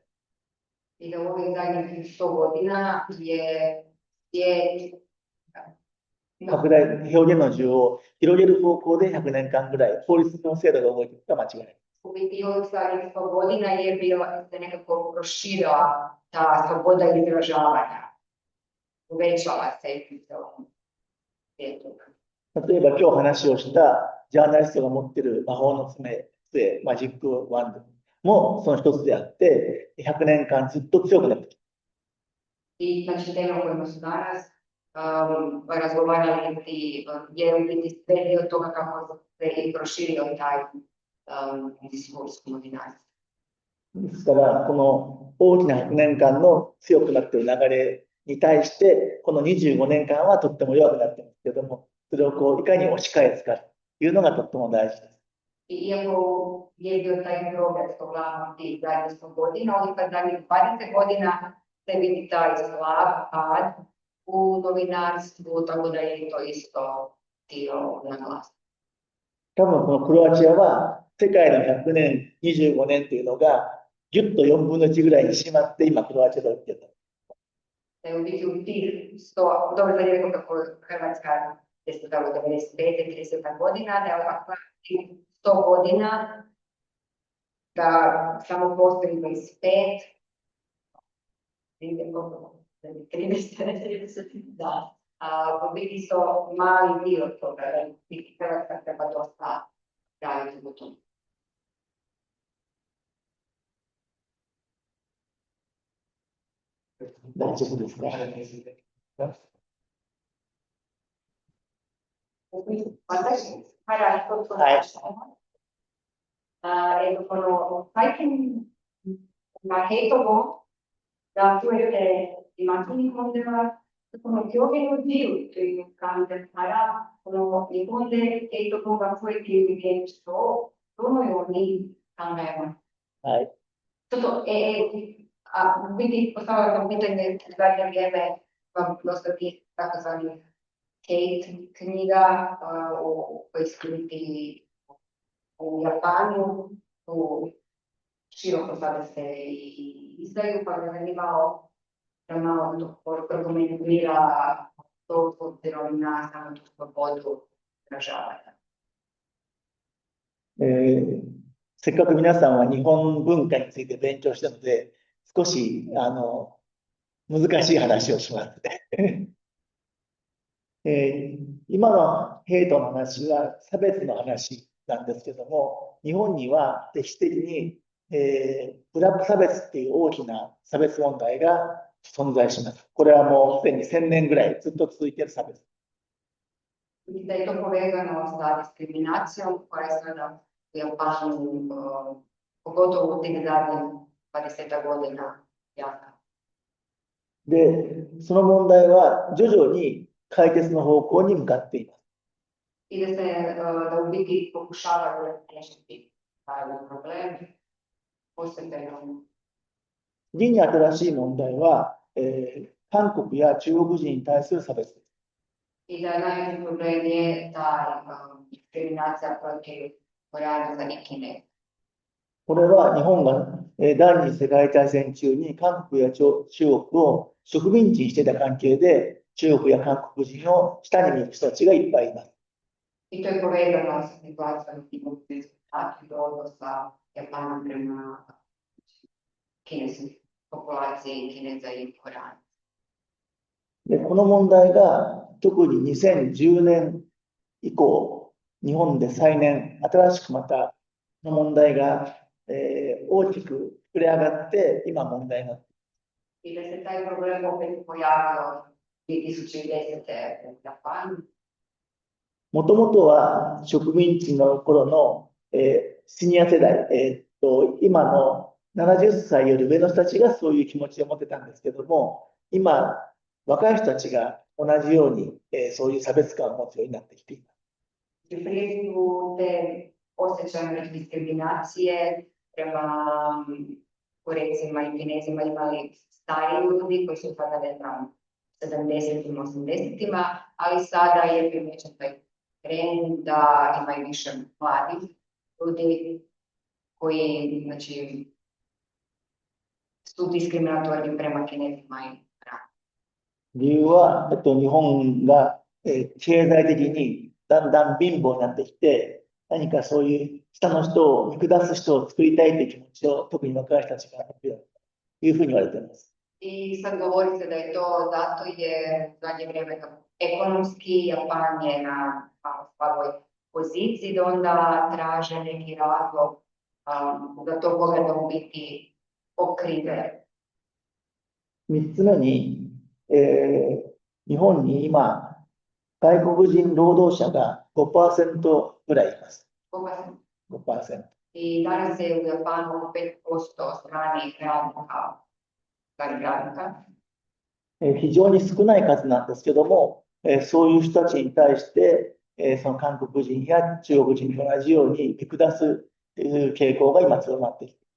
I da u ovih zadnjih 100 godina je svijet拡大、表現の自由を広げる方向で100年間ぐらい法律の制度が動いていることは間違いない。U biti ovih zadnjih 100 godina je bila se nekako proširila ta sloboda izražavanja. Uvećala se u celom svijetu. 例えば今日話をしたジャーナリストが持っている魔法の杖、マジックワンドもその一つであって、100年間ずっと強くなってきた。I znači tema o kojima su danas razgovarali je u biti sve dio toga kako se i proširio taj diskurs novinarstva. ですから、この大きな100年間の強くなっている流れに対して、この25年間はとっても弱くなっていますけれども、それをこういかに押し返すかというのがとっても大事です。Iako je bio taj progres uglavnom tih zadnjih 100 godina, ovih zadnjih 20 godina se vidi taj slab pad u novinarstvu, tako da je to isto dio naglasiti. 多分このクロアチアは世界の100年、25年っていうのがぎゅっと4分の1ぐらいにしまって今クロアチアが売ってる。Da je u biti u tih 100, dobro da je rekao kako Hrvatska je stvarno 95. 30. godina, da je ovakva 100 godina, da samo postoji 25, 30, da. U biti su mali dio toga, da biti Hrvatska treba dosta raditi u tom. Sai che ma che dopo da quelle immagini con che io di in cambio sarà con i conde che dopo va fuori che sto sono io ni cambia. はい。ちょっと、quindi possiamo capire che vari insieme lo stati stati che knjiga o iskriti u Japanu, u široko sada se i izdaju, pa me zanimalo da malo prokomentira to s obzirom na samu tu slobodu izražavanja. せっかく皆さんは日本文化について勉強したので、少し難しい話をします。今のヘイトの話は差別の話なんですけども、日本には歴史的に、ブラック差別っていう大きな差別問題が存在します。これはもうすでに1000年ぐらいずっと続いている差別。Da je to povezano sa diskriminacijom koja je sada u Japanu, pogotovo u tih zadnjih 20 godina jaka. で、その問題は徐々に解決の方向に向かっています。I da u biti pokušavaju riješiti taj problem postepeno. 次に新しい問題は、韓国や中国人に対する差別です。I da najveći problem je ta diskriminacija protiv Koreanaca i Kine. これは日本が第二次世界大戦中に韓国や中国を植民地にしていた関係で、中国や韓国人を下に見る人たちがいっぱいいます。I to je povezano sa situacijom i odnosa Japana prema kineskoj populaciji Kineza i Koreanaca. で、この問題が特に2010年以降、日本で再燃、新しくまたこの問題が、大きく膨れ上がって今問題になっている。I da se taj problem opet pojavio 2010. u Japanu. もともとは植民地の頃の、シニア世代、今の70歳より上の人たちがそういう気持ちを持ってたんですけども、今、若い人たちが同じように、そういう差別感を持つようになってきています。Prije su te osjećaje diskriminacije prema Korejcima i Kinezima imali stari ljudi koji su sada ne znam 70-ima, 80-ima, ali sada je primijećen taj trend da ima i više mladih ljudi koji znači, su diskriminatorni prema Kinezima i 理由は、日本が、経済的にだんだん貧乏になってきて、何かそういう下の人を見下す人を作りたいという気持ちを特に若い人たちが持っているというふうに言われています。I sad govori se da je to zato jer u zadnje vrijeme ekonomski Japan je na slaboj poziciji, da onda traže neki razlog da to pogleda u biti pokrive. 3つ目に、日本に今、外国人労働者が 5% ぐらいいます。5%。I danas je u Japanu 5% stranih radnika. 非常に少ない数なんですけども、そういう人たちに対して、その韓国人や中国人と同じように見下す傾向が今強まってきている。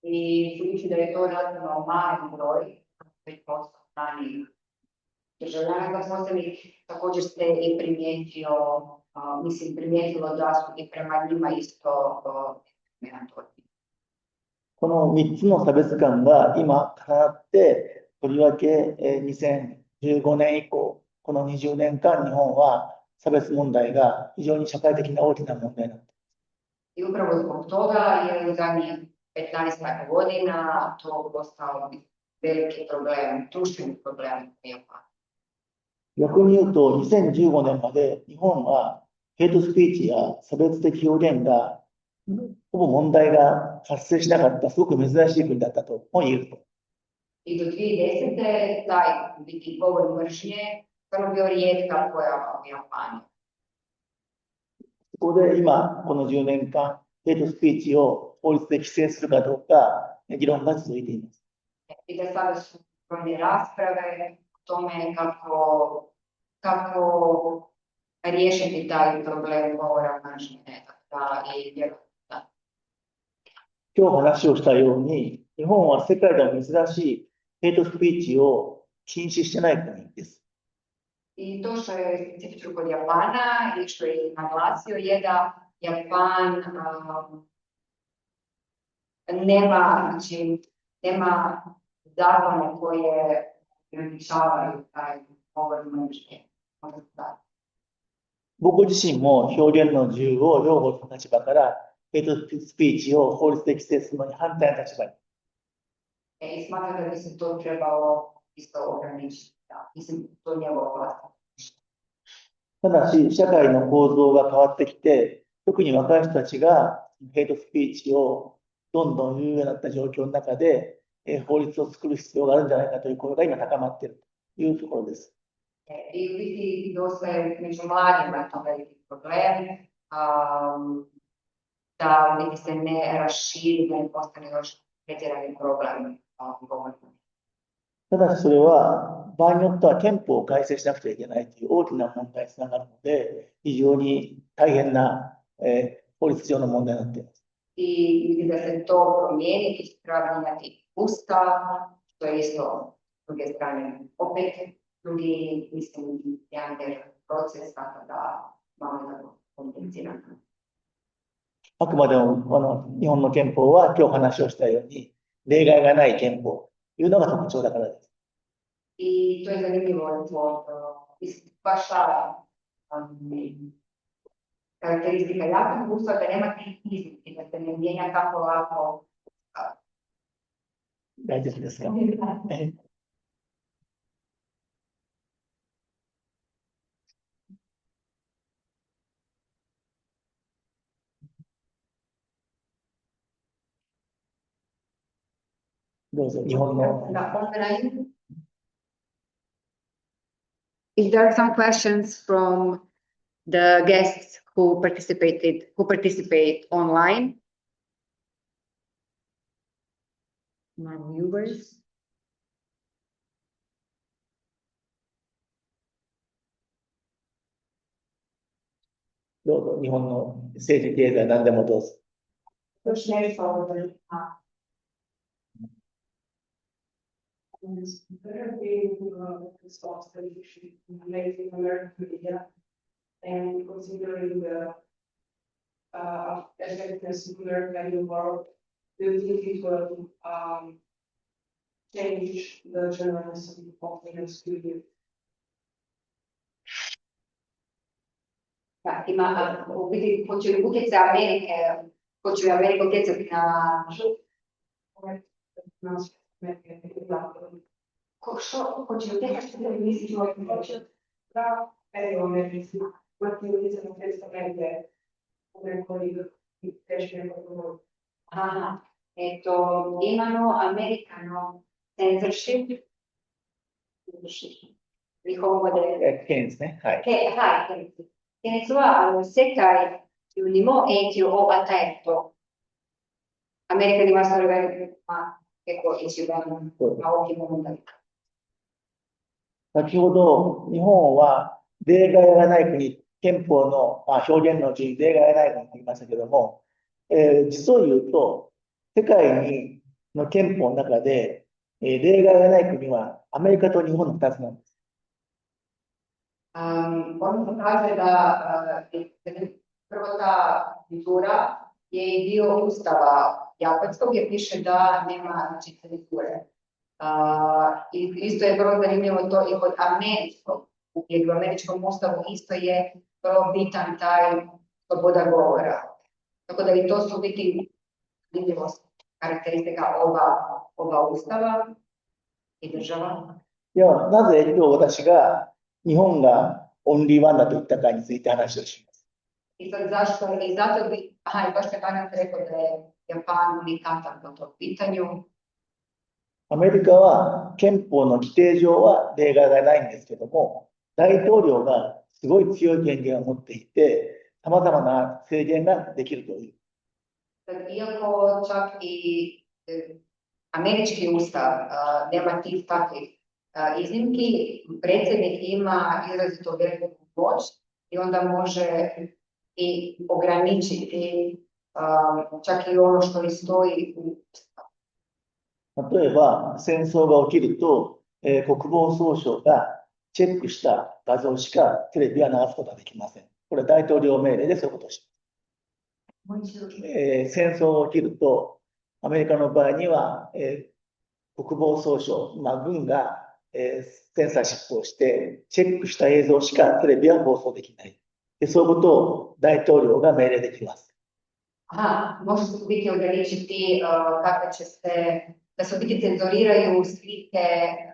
I budući da je to relativno mali broj, 5% stranih državljana zaposlenih, također ste i primijetilo da su i prema njima isto diskriminatorni. この3つの差別感が今重なって、とりわけ2015年以降、この20年間、日本は差別問題が非常に社会的な大きな問題になっています。I upravo zbog toga je u zadnjih 15 godina to postao veliki problem, društveni problem u Japanu. 逆に言うと、2015年まで日本はヘイトスピーチや差別的表現がほぼ問題が発生しなかった、すごく珍しい国だったとも言えると。I do 2010. taj biti govor mržnje stvarno bio rijetka pojava u Japanu. そこで今、この10年間、ヘイトスピーチを法律で規制するかどうか、議論が続いています。I da sada su brojne rasprave o tome kako riješiti taj problem govora mržnje. Da. 今日話をしたように、日本は世界でも珍しいヘイトスピーチを禁止してない国です。I to što je specifično kod Japana i što je naglasio je da Japan nema zakone koje ograničavaju taj govor mržnje. 僕自身も表現の自由を擁護する立場から、ヘイトスピーチを法律で規制するのに反対の立場に。I smatram da bi se to trebalo isto ograničiti. Mislim, to njegova vlast. ただし、社会の構造が変わってきて、特に若い人たちがヘイトスピーチをどんどん言うようになった状況の中で、法律を作る必要があるんじゃないかという声が今高まっているというところです。I u biti dosta je među mladima to veliki problem, da u biti se ne raširi, da ne postane još pretjerani problem. ただしそれは場合によっては憲法を改正しなくちゃいけないという大きな問題につながるので、非常に大変な、法律上の問題になっています。I vidi da se to promijeniti, treba mijenjati ustav, što je isto s druge strane opet drugi, mislim, jedan proces, tako da malo je komplicirano. あくまでも日本の憲法は今日話をしたように例外がない憲法というのが特徴だからです。I to je zanimljivo, baš ta karakteristika jakog ustava da nema tih iznimki, da se ne mijenja tako lako. 大丈夫ですか？どうぞ、日本の。If there are some questions from the guests who participate online, my viewers. どうぞ、日本の政治経済何でもどうぞ。There being response that you should make in American media and considering the effectiveness of America in the world, do you think it will change the journalism of the next few years? Da, ima, u biti, hoće li utjecaj Amerike, hoće li Amerika utjecati na... Hoće li utjecati na misli da, evo, ne mislim, utjecaj na testa Amerike, u nekoliko teške odgovor. Aha, imano americano censorship. 日本語で。県ですね。はい。はい。検閲は世界中にも影響を与えると、アメリカにはそれが、結構一番大きな問題。先ほど日本は例外がない国、憲法の、表現の自由、例外がない国と言いましたけども、実を言うと、世界の憲法の中で、例外がない国はアメリカと日本の2つなんです。Ono što kaže da prvo ta cenzura je i dio ustava japanskog gdje piše da nema znači, cenzure. I isto je vrlo zanimljivo to i kod američkog, jer u američkom ustavu isto je vrlo bitan taj sloboda govora. Tako da i to su biti zanimljivost karakteristika oba ustava i država. いや、なぜ今日私が日本がオンリーワンだと言ったかについて話をします。 I sad zašto, i zato bi, i baš je danas rekao da je Japan unikatan po tom pitanju. アメリカは憲法の規定上は例外がないんですけども、大統領がすごい強い権限を持っていて、様々な制限ができるという。 Iako čak i američki ustav nema tih takvih iznimki, predsjednik ima izrazito veliku moć i onda može i ograničiti čak i ono što i stoji u ustavu. 例えば、戦争が起きると、国防総省がチェックした画像しかテレビは流すことはできません。これは大統領命令でそういうことをします。戦争が起きると、アメリカの場合には、国防総省、軍が、センサーシップをしてチェックした映像しかテレビは放送できない。そういうことを大統領が命令できます。Može se biti ograničiti kako će se, da se biti cenzuriraju slike,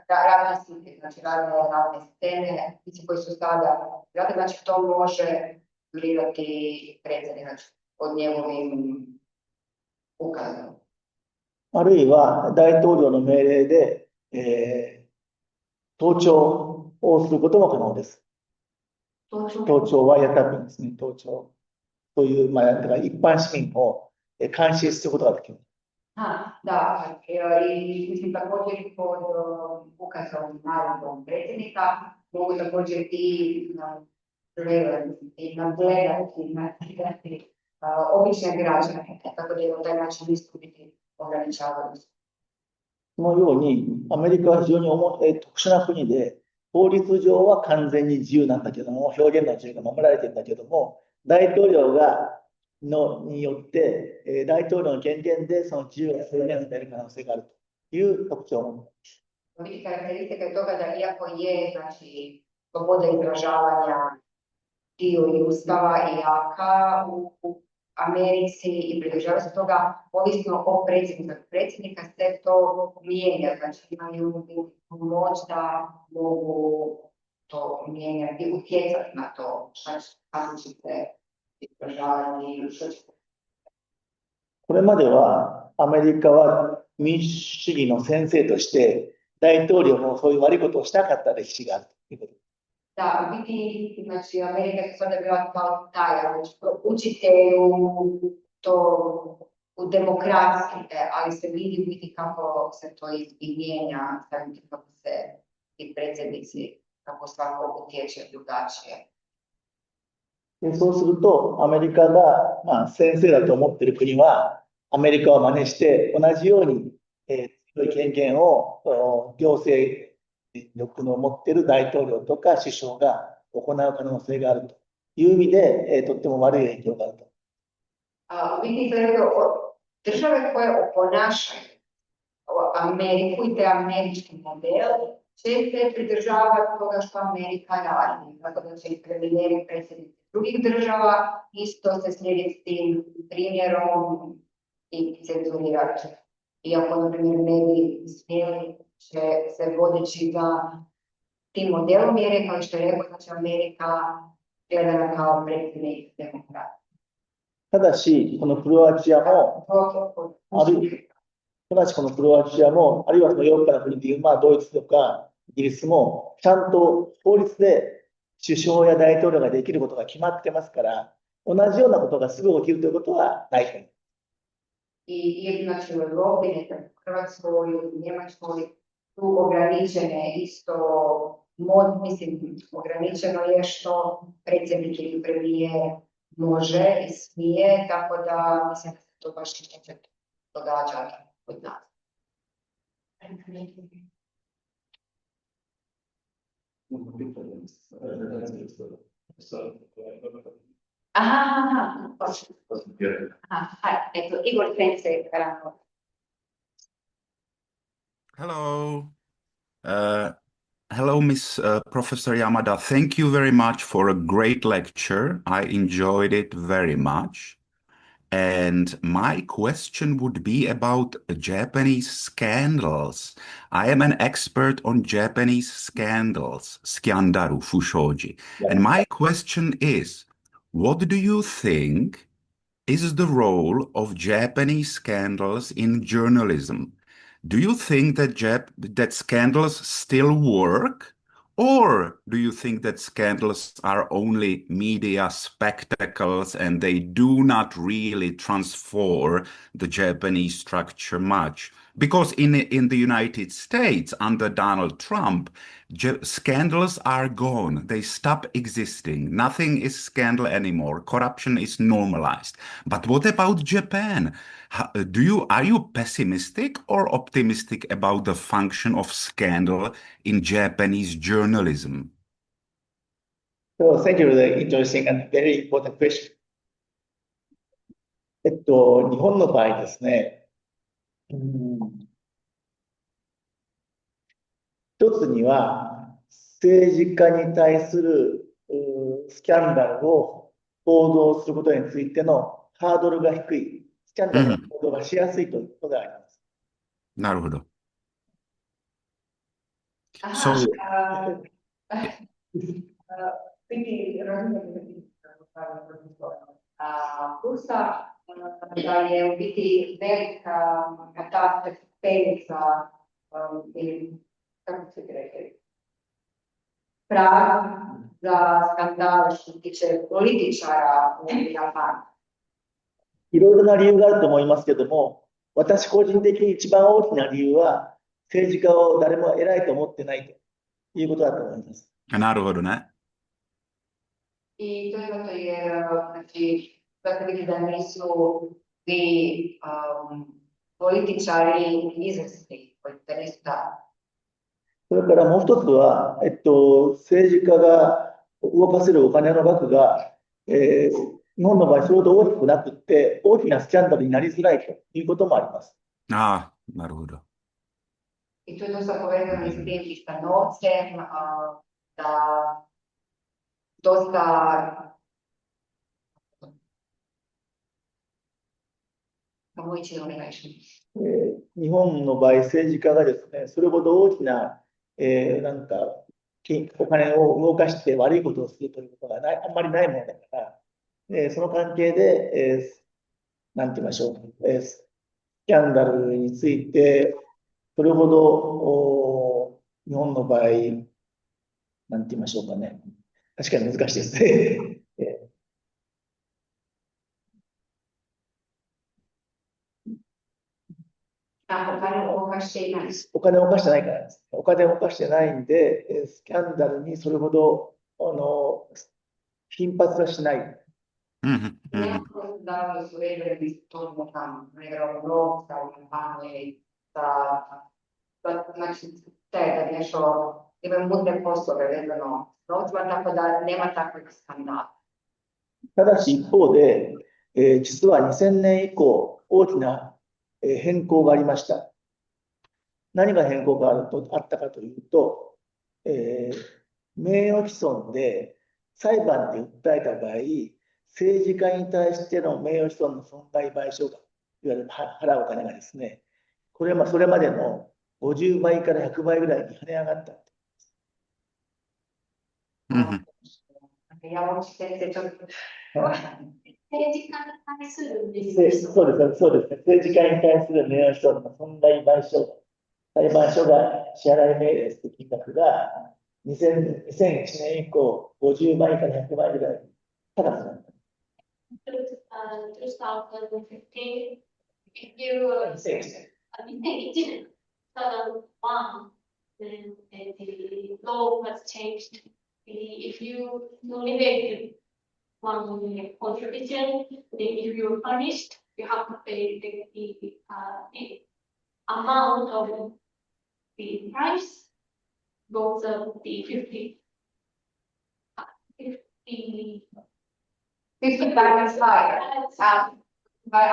razne slike, znači razne scene, koji su sada rade, znači to može cenzurrirati predsjednik, znači pod njegovim ukazom. あるいは大統領の命令で、盗聴をすることも可能です。盗聴はやったんですね、盗聴。そういう、だから一般市民を監視することができます。Da, i mislim također pod ukazom naredbom predsjednika mogu također i nadzirati obične građane, tako da je na taj način isto biti ograničavani. そのように、アメリカは非常に特殊な国で、法律上は完全に自由なんだけども、表現の自由が守られているんだけども、大統領によって、大統領の権限でその自由が制限される可能性があるという特徴を持っています。Biti karakteristika je toga da iako je znači, sloboda izražavanja dio i ustava i jaka u Americi i pridržava se toga, ovisno o predsjednika se to mijenja, znači imaju moć da mogu to mijenjati i utjecati na to kako će se izražavati i što će se. これまではアメリカは民主主義の先生として大統領もそういう悪いことをしなかった歴史があるということです。Da, biti, znači Amerika je sada bila kao taj, učitelju to u demokraciji, ali se vidi biti kako se to i mijenja, kako se i predsjednici, kako svako utječe drugačije. そうすると、アメリカが、先生だと思っている国は、アメリカを真似して、同じように、強い権限を行政力の持っている大統領とか首相が行う可能性があるという意味で、とっても悪い影響があると。Biti države koje oponašaju Ameriku i te američki model će se pridržavati toga što Amerika radi. Tako da će i premijeri predsjednici drugih država isto se slijediti s tim primjerom i cenzurirati. Iako, na primjer, mediji smjeli će se vodeći za tim modelom, jer je, kao što je rekao, znači Amerika gledana kao predsjednik demokrata. ただし、このクロアチアも、あるいはそのヨーロッパの国でいう、ドイツとかイギリスも、ちゃんと法律で首相や大統領ができることが決まってますから、同じようなことがすぐ起きるということはないと思います。I znači u Europi, nekako u Hrvatskoj, u Njemačkoj, tu ograničene isto, mislim, ograničeno je što predsjednik ili premijer može i smije, tako da mislim da se to baš neće događati kod nas. Igor先生からの。Hello. Hello, Miss Professor Yamada. Thank you very much for a great lecture. I enjoyed it very much. And my question would be about Japanese scandals. I am an expert on Japanese scandals, skandaru, fushoji. And my question is, what do you think is the role of Japanese scandals in journalism? Do you think that that scandals still work? Or do you think that scandals are only media spectacles and they do not really transform the Japanese structure much? Because in the United States, under Donald Trump, scandals are gone. They stop existing. Nothing is scandal anymore. Corruption is normalized. But what about Japan? Are you pessimistic or optimistic about the function of scandal in Japanese journalism? So thank you for the interesting and very important question. 日本の場合ですね、一つには政治家に対するスキャンダルを報道することについてのハードルが低い、スキャンダルの報道がしやすいということがあります。なるほど。So, Kursa da je u biti velika ta stepenica ili kako se rekli, prag za skandal što se tiče političara u Japanu. いろいろな理由があると思いますけども、私個人的に一番大きな理由は政治家を誰も偉いと思ってないということだと思います。なるほどね。I to je zato jer, znači, kako vidi da nisu svi političari izvrsni, da nisu da. それからもう一つは、政治家が動かせるお金の額が、日本の場合それほど大きくなくって大きなスキャンダルになりづらいということもあります。ああ、なるほど。I to je dosta povezano i s tim i sa novcem, da dosta日本の場合政治家がですね、それほど大きな、なんかお金を動かして悪いことをするということがあんまりないものだから、その関係で、なんて言いましょう、スキャンダルについてそれほど日本の場合、なんて言いましょうかね。確かに難しいですね。お金を動かしていない。お金を動かしてないからです。お金を動かしてないんで、スキャンダルにそれほど頻発はしない。Neko da su vedeli to tamo, negro novca u kampanji, znači te da nešto, imaju mudne poslove vezano s novcima, tako da nema takvih skandala. ただし一方で、実は2000年以降大きな変更がありました。何が変更があったかというと、名誉毀損で裁判で訴えた場合、政治家に対しての名誉毀損の損害賠償がいわゆる払うお金がですね、それまでの50倍から100倍ぐらいに跳ね上がった。山本先生、ちょっと。政治家に対するそうですね。政治家に対する名誉毀損の損害賠償、裁判所が支払い命令する金額が2001年以降50倍から100倍ぐらい高くなった。2015, if you 2001年、then the law was changed. If you nominated one contribution, then if you're punished, you have to pay the amount of the price goes up the 50 if the If feedback is higher, by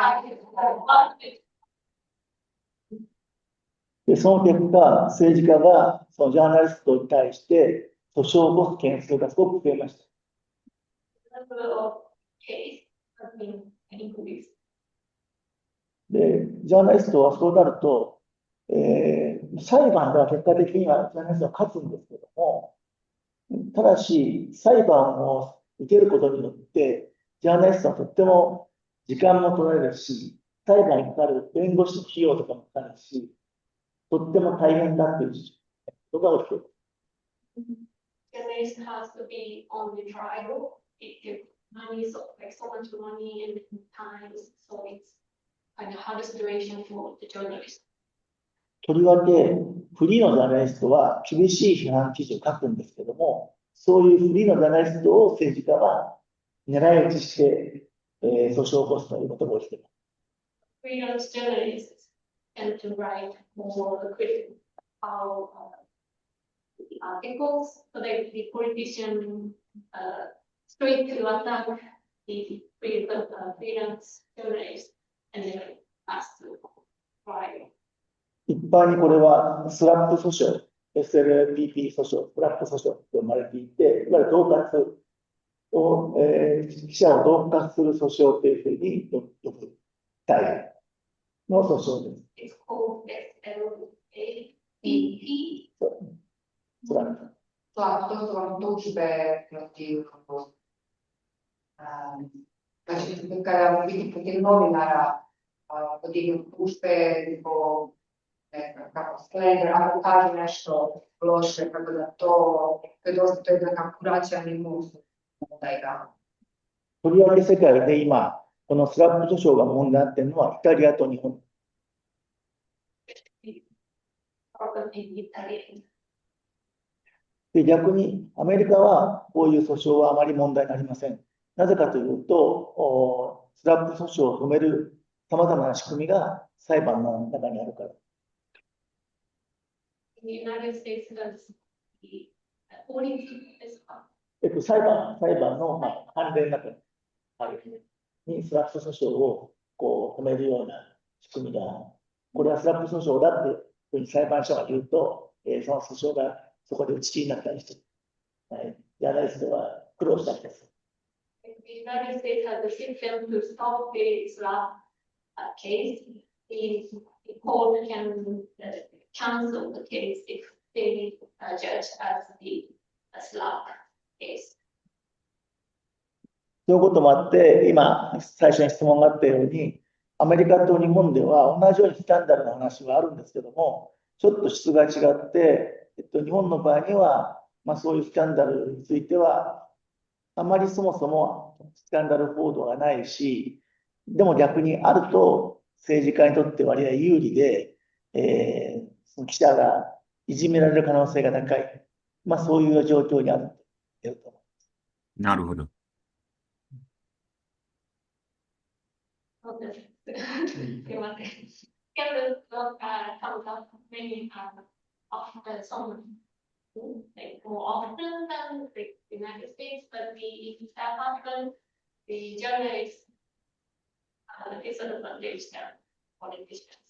で、その結果、政治家がそのジャーナリストに対して訴訟を起こす件数がすごく増えました。number of case has been increased. で、ジャーナリストはそうなると、裁判では結果的にはジャーナリストは勝つんですけども、ただし、裁判を受けることによって、ジャーナリストはとっても時間も取られるし、裁判にかかる弁護士の費用とかもかかるし、とっても大変だっていうことが起きている。Journalist has to be on the trial. It takes money, so much money and time, so it's kind of hard situation for the journalist. とりわけ、フリーのジャーナリストは厳しい批判記事を書くんですけども、そういうフリーのジャーナリストを政治家は狙い撃ちして、訴訟を起こすということが起きています。Freelance journalists tend to write more critical the articles, so that the politician straight to attack the freelance journalist and then ask to try. 一般にこれはスラップ訴訟、SLPP 訴訟、スラップ訴訟と呼ばれていて、いわゆる恫喝を、記者を恫喝する訴訟というふうに呼ぶタイプの訴訟です。It's called SLAPP. スラップ。to su vam tužbe protiv, znači kada biti protiv novinara podignu tužbe zbog kako slander, ako kažu nešto loše, kako da to je dosta, to je jedna kuracija ni musu. とりわけ世界で今、このスラップ訴訟が問題になっているのはイタリアと日本。Problem in Italy. で、逆にアメリカはこういう訴訟はあまり問題になりません。なぜかというと、スラップ訴訟を止めるさまざまな仕組みが裁判の中にあるから。In the United States, that's the according to this 裁判の関連の中にスラップ訴訟をこう止めるような仕組みが、これはスラップ訴訟だっていうふうに裁判所が言うと、その訴訟がそこで打ち切りになったりして、ジャーナリストは苦労したんです。The United States has a system to stop the slap case. The court can cancel the case if they judge as the slap case. そういうこともあって、今、最初に質問があったように、アメリカと日本では同じようにスキャンダルの話はあるんですけども、ちょっと質が違って、日本の場合には、そういうスキャンダルについては、あまりそもそもスキャンダル報道がないし、でも逆にあると政治家にとって割合有利で、その記者がいじめられる可能性が高い。そういう状況にあると言えると思います。なるほど。Scandals comes up many often, some like more often than the United States, but if that happens, the journalists disadvantage their politicians.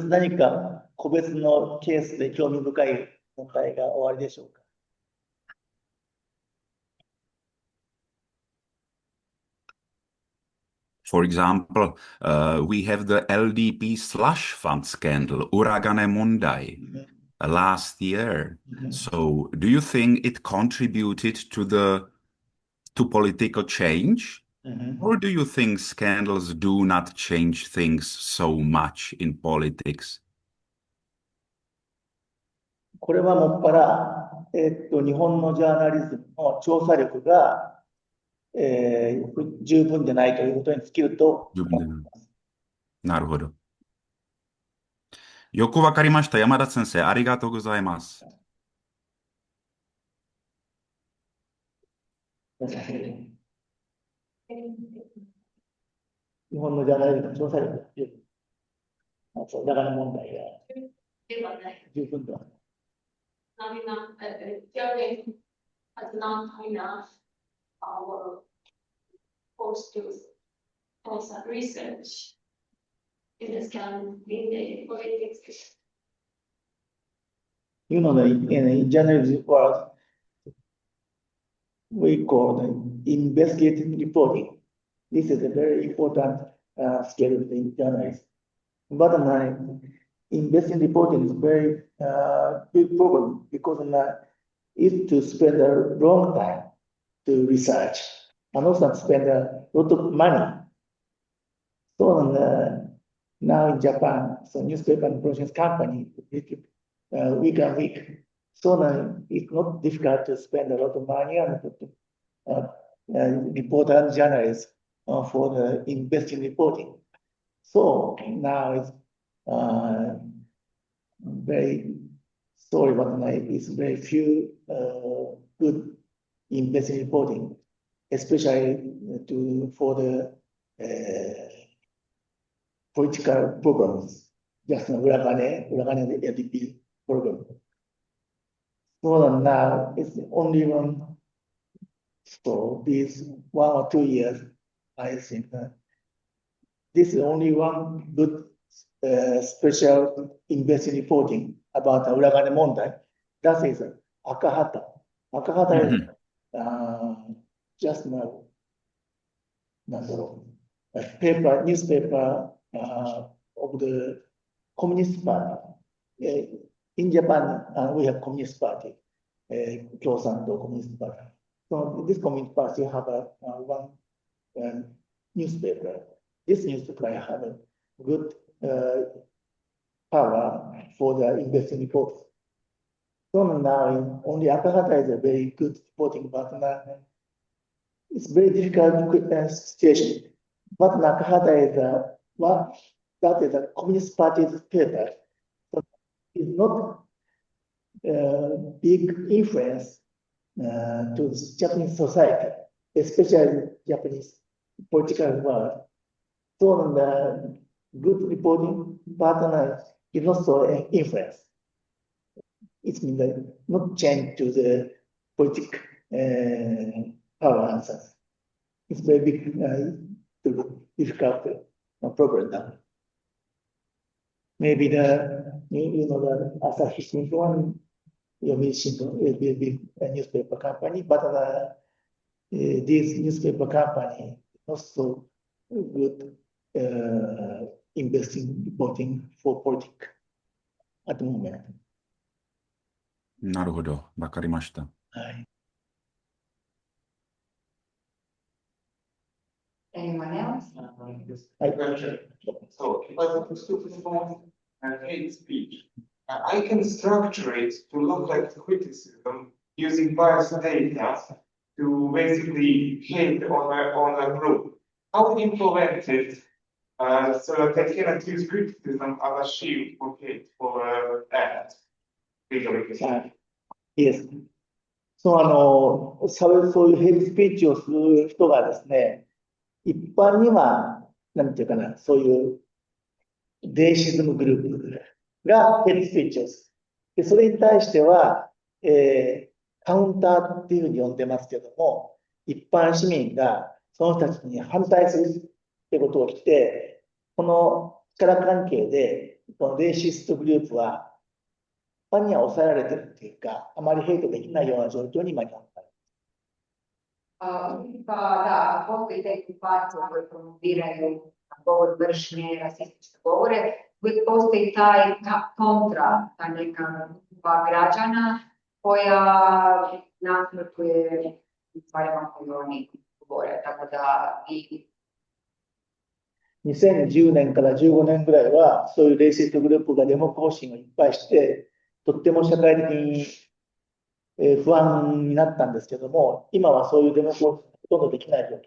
何か個別のケースで興味深い問題がおありでしょうか。For example, we have the LDP slush fund scandal, Uragane Mundai, last year. So, do you think it contributed to political change? Or do you think scandals do not change things so much in politics? これはもっぱら、日本のジャーナリズムの調査力が十分でないということに尽きると思います。なるほど。よくわかりました。山田先生、ありがとうございます。日本のジャーナリズムの調査力が十分。だから問題が十分ではない。not enough, theory has not enough our posters for some research in this kind of in the politics. You know, in journalism world, we call the investigative reporting. This is a very important skill in journalism. Bottom line, investigative reporting is a very big problem because it's to spend a long time to research and also spend a lot of money. So now in Japan, so newspaper and production company, week and week. So now it's not difficult to spend a lot of money and reporter and journalists for the investing reporting. So now it's very sorry, but it's very few good investing reporting, especially for the political programs, just uragane LDP program. So now it's the only one for these 1 or 2 years, I think. This is only one good special investing reporting about uragane mondai. That is Akahata. Akahata is just now, a paper, newspaper of the Communist Party. In Japan, we have Communist Party, Kyosanto Communist Party. So this Communist Party have one newspaper. This newspaper have a good power for the investing reports. So now only Akahata is a very good reporting, but it's very difficult situation. But Akahata is that is a Communist Party's paper. So it's not big influence to the Japanese society, especially Japanese political world. So the good reporting partner is not so influence. It means that not change to the political power answers. It's very big, difficult problem now. Maybe the Asahi Shimbun, Yomiuri Shimbun will be a newspaper company, but this newspaper company also good investing reporting for politics at the moment. なるほど。わかりました。はい。Anyone else? Question. So if I want to supervise hate speech, I can structure it to look like criticism using biased data to basically hate on a group. How implement it so that I cannot use criticism as a shield for hate for that? Yes. そういうヘイトスピーチをする人がですね、一般には、なんていうかな、そういうレイシズムグループがヘイトスピーチをする。で、それに対しては、カウンターっていうふうに呼んでますけども、一般市民がその人たちに反対するってことをして、この力関係で、このレイシストグループは、一般には抑えられてるっていうか、あまりヘイトできないような状況に今にあった。Da, postoji te grupacije koje promoviraju govor mržnje, rasističke govore, uvijek postoji taj kontra, ta neka grupa građana koja nasprotuje stvarima koje oni govore, tako da i 2010年から15年ぐらいは、そういうレイシストグループがデモ行進をいっぱいして、とっても社会的に不安になったんですけども、今はそういうデモ行進ほとんどできない状況。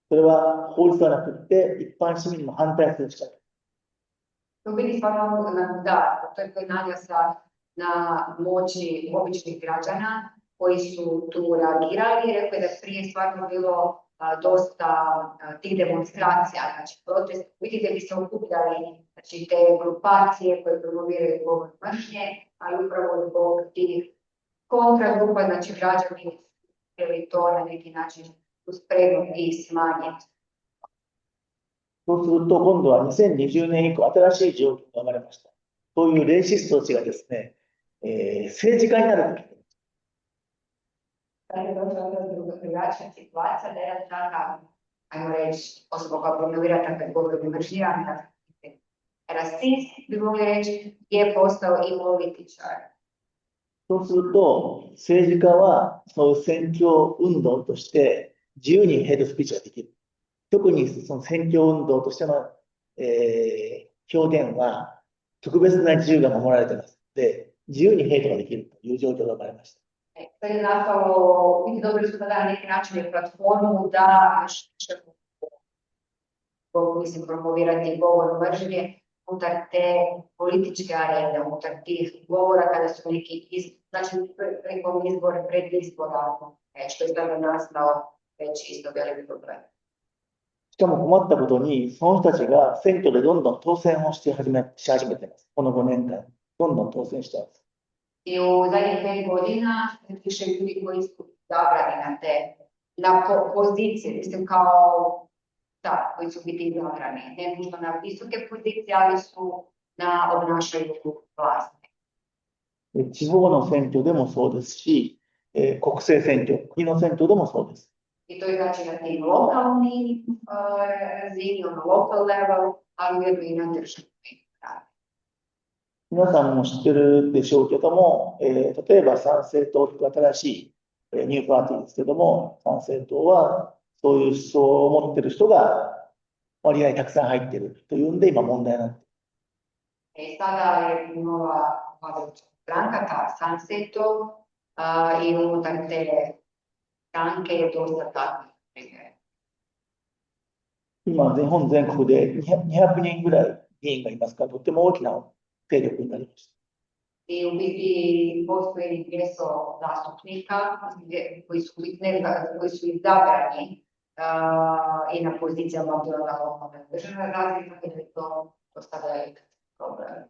それは法律ではなくて、一般市民も反対するしかない。to vidi stvarno da, to je koji naglasak na moći običnih građana koji su tu reagirali. Rekao je da prije stvarno bilo dosta tih demonstracija, znači protest, vidite bi se okupljali, znači te grupacije koje promoviraju govor mržnje ali upravo zbog tih kontragrupa, znači građani ili to na neki način uspregnu i smanjiti. そうすると、今度は2020年以降、新しい状況が生まれました。そういうレイシストたちがですね、政治家になる。 Drugačija situacija da je takav, ajmo reći, osoba koja promovira takve govore mržnje, rasist, bi mogli reći, je postao i političar. そうすると、政治家はそういう選挙運動として自由にヘイトスピーチができる。特にその選挙運動としての、表現は特別な自由が守られていますので、自由にヘイトができるという状況が生まれました。 To je zapravo, biti dobili su tada na neki način je platformu da još više mislim promovirati govor mržnje unutar te političke arene, unutar tih govora kada su neki znači prilikom izbora, pred izbora, što je tada nastao već isto veliki problem. しかも困ったことに、その人たちが選挙でどんどん当選をし始めています。この5年間、どんどん当選しています。 I u zadnjih 5 godina više ljudi koji su izabrani na pozicije, mislim kao da, koji su biti izabrani, ne nužno na visoke pozicije, ali su obnašaju vlast. 地方の選挙でもそうですし、国政選挙、国の選挙でもそうです。 I to je znači na tim lokalnim razini, local level, ali ujedno i na državnoj. 皆さんも知ってるでしょうけども、例えば参政党という新しい、ニューパーティーですけども、参政党はそういう思想を持っている人が割合たくさん入っているというんで今問題になっている。 Sada je nova stranka, ta Sanseto, i unutar te stranke je dosta takvih primjera. 今、日本全国で200人ぐらい議員がいますから、とっても大きな勢力になりました。 I u biti postoji 200 zastupnika koji su izabrani i na pozicijama bilo na lokalnoj državnoj razini, tako da je to dosta velik problem.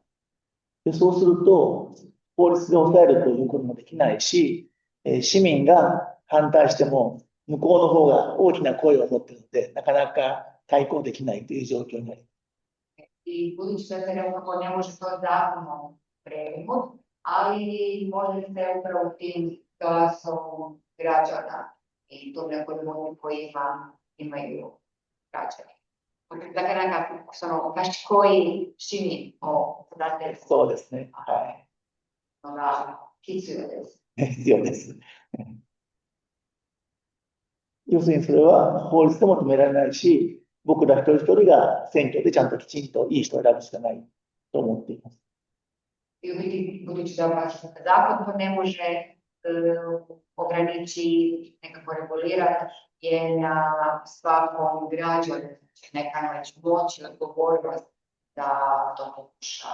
でそうすると、法律で抑えるということもできないし、市民が反対しても、向こうの方が大きな声を持っているので、なかなか対抗できないという状況になります。 I budući da se nekako ne može to zakonom prekinuti, ali može se upravo tim glasom građana i tom nekoj moći koji imaju građani. Dakle, nekako baš koji čini zadateljstvo. そうですね。はい。のが必要です。必要です。要するにそれは法律でも止められないし、僕ら一人一人が選挙でちゃんときちんといい人を選ぶしかないと思っています。 I u biti, budući da baš zakon to ne može ograničiti, nekako regulirati, je na svakom građanu, znači neka već moć i odgovornost da to pokuša,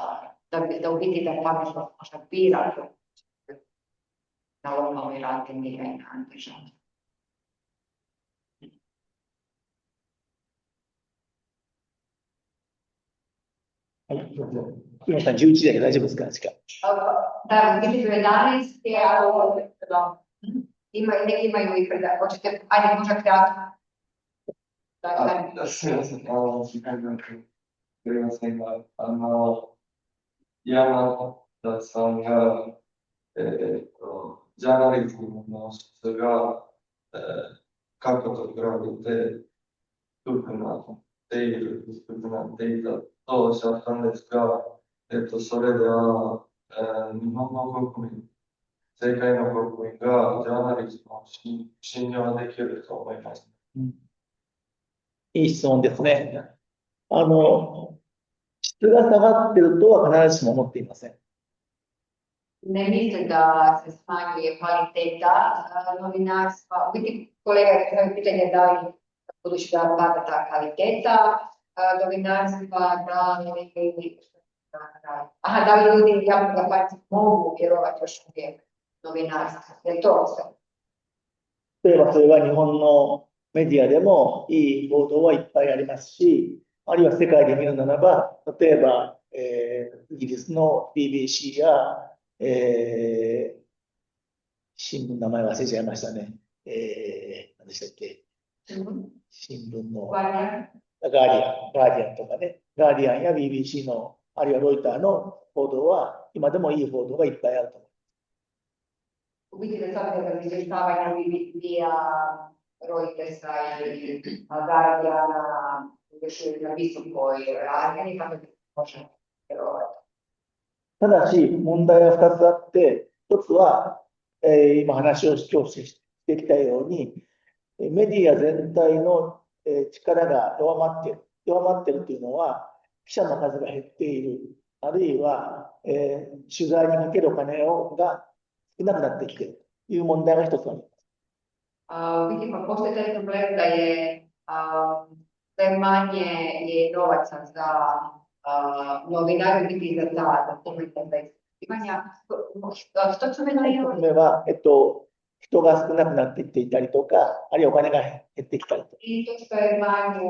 da u biti da pametno možda bira na lokalnoj razini i na državi. はい、どうぞ。今さん11時だけど大丈夫ですか？時間。Da, biti do 11 je, neki imaju i predaje. Hoćete, ajde možda kratko. すみません、時間なくすみませんが、山田さんが、ジャーナリズムの質が、過去と比べて低くなっていたとおっしゃったんですが、それでは、日本の国民、世界の国民がジャーナリズムを信用できると思います。いい質問ですね。質が下がっているとは必ずしも思っていません。 Ne mislim da se smanjuje kvaliteta novinarstva. U biti, kolega je pitanje da li, budući da pada ta kvaliteta novinarstva, da li ljudi javnog partija mogu vjerovati još uvijek novinarstvo. Je to sve? 例えばそれは日本のメディアでもいい報道はいっぱいありますし、あるいは世界で見るならば、例えば、イギリスの BBC や、新聞の名前忘れちゃいましたね。何でしたっけ。新聞のガーディアンとかね、ガーディアンや BBC の、あるいはロイターの報道は、今でもいい報道がいっぱいあると思Quindi le sapete che si stava via Reuters e Guardian, invece l'ha visto poi, anche però う。ただし、問題は2つあって、1つは、今話を今日してきたように、メディア全体の力が弱まっている。弱まっているというのは、記者の数が減っている。あるいは、取材にかけるお金が少なくなってきているという問題が1つあります。Quindi postoji taj problem da je sve manje je novaca za novinare biti za komentarne istraživanja. Što su mene 1つ目は、人が少なくなってきていたりとか、あるいはお金が減ってきたりとか。I to što je manje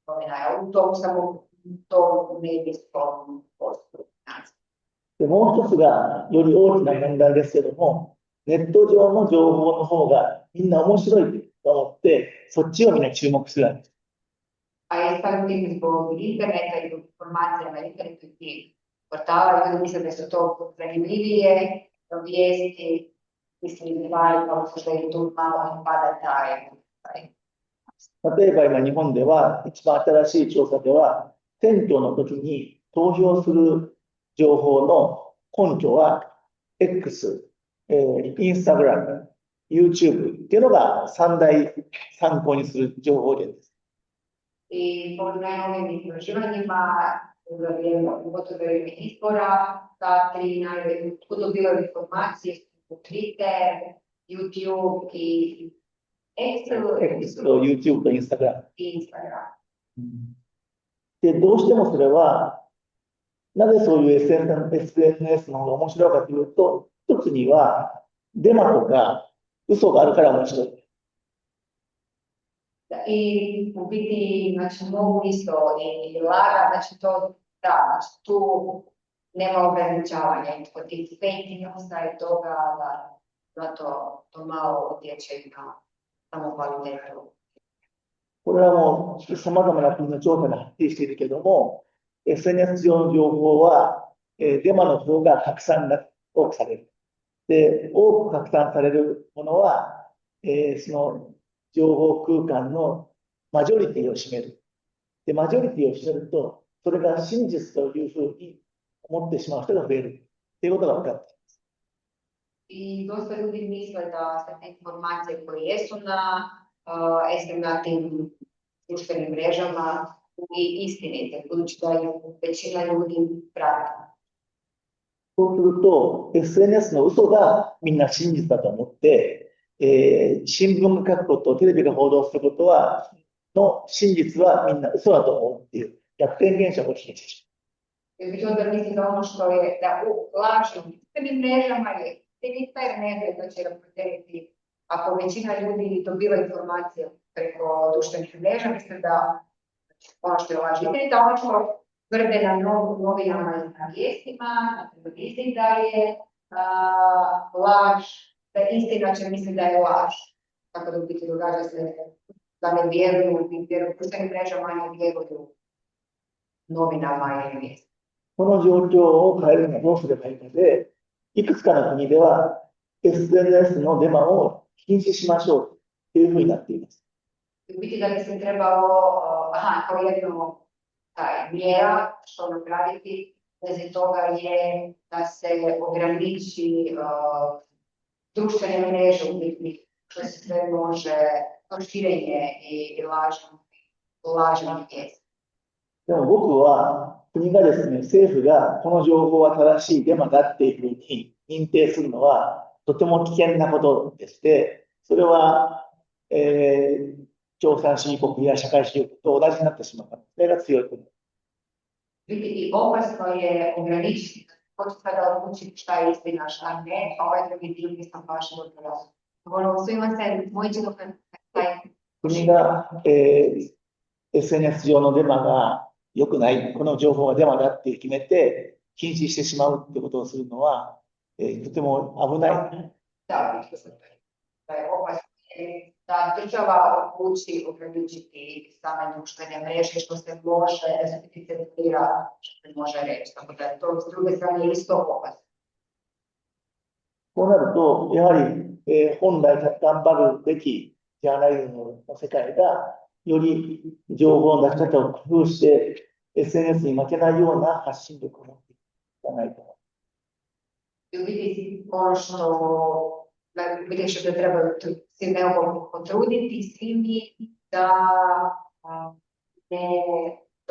novinara u tom samom tom medijskom postupku. でもう一つがより大きな問題ですけども、ネット上の情報の方がみんna面白いと思って、そっちをみんな注目するわけです。A je tim zbog interneta i informacija na internetu i portala, ljudi misle da su to zanimljivije, vijesti, mislim, stvari kao što je tu malo pada taj. 例えば今日本では一番新しい調査では、選挙の時に投票する情報の根拠は X、Instagram、YouTube っていうのが3大参考にする情報源です。I po najnovijim istraživanjima, pogotovo vrijeme izbora, ta tri najbolje dobivaju informacije su Twitter, YouTube i X と YouTube と Instagram。Instagram。で、どうしてもそれは、なぜそういう SNS の方が面白いかというと、一つにはデマとか嘘があるから面白い。I u biti, znači, mogu isto i laga, znači to, da, znači tu nema ograničavanja kod tih fake newsa i toga, da zato malo utječe na samo kvalitetu. これはもう様々な国の調査が発生しているけども、SNS 上の情報は、デマの方が多くされる。で、多く拡散されるものは、その情報空間のマジョリティを占める。で、マジョリティを占めると、それが真実というふうに思ってしまう人が増えるということが分かっています。I dosta ljudi misle da sve te informacije koje jesu na tim društvenim mrežama i istinite, budući da ih većina ljudi prati. そうすると、SNS の嘘がみんな真実だと思って、新聞が書くこと、テレビが報道することの真実はみんな嘘だと思うっていう逆転現象が起きてしまう。Jer onda misli da ono što je da lažnim društvenim mrežama je internet da će reporteriti. Ako većina ljudi dobiva informacije preko društvenih mreža, misle da ono što je laž da ono što tvrde na novinama i na vijestima, na televiziji da je laž, da istina će misli da je laž. Tako da u biti događa se da ne vjeruju društvenim mrežama, ne vjeruju novinama i vijestima. この状況を変えるにはどうすればいいかで、いくつかの国では SNS のデマを禁止しましょうというふうになっています。U biti da bi se trebalo, kao jedno mjera što napraviti, bez toga je da se ograniči društvene mreže u biti, što se sve može, proširenje i lažnih vijesti. でも僕は国がですね、政府がこの情報は正しいデマだっていうふうに認定するのはとても危険なことでして、それは、共産主義国や社会主義国と同じになってしまう可能性が強い国。Biti opasno je ograničiti, hoće sada odlučiti šta je istina, šta ne, a ovaj drugi dio nisam baš odgovorila. Govorimo svima se, moj će dok国が、SNS 上のデマが良くない、この情報はデマだって決めて、禁止してしまうってことをするのは、とても危ない。 Da, da je opasno da država odluči ograničiti same društvene mreže što se može, da se cenzurira što se može reći. Tako da je to s druge strane isto opasno. こうなると、やはり、本来頑張るべきジャーナリズムの世界が、より情報の出し方を工夫して、SNS に負けないような発信力を持っていかないと。I u biti ono što vidim što treba svi neophodno potruditi, svi mi da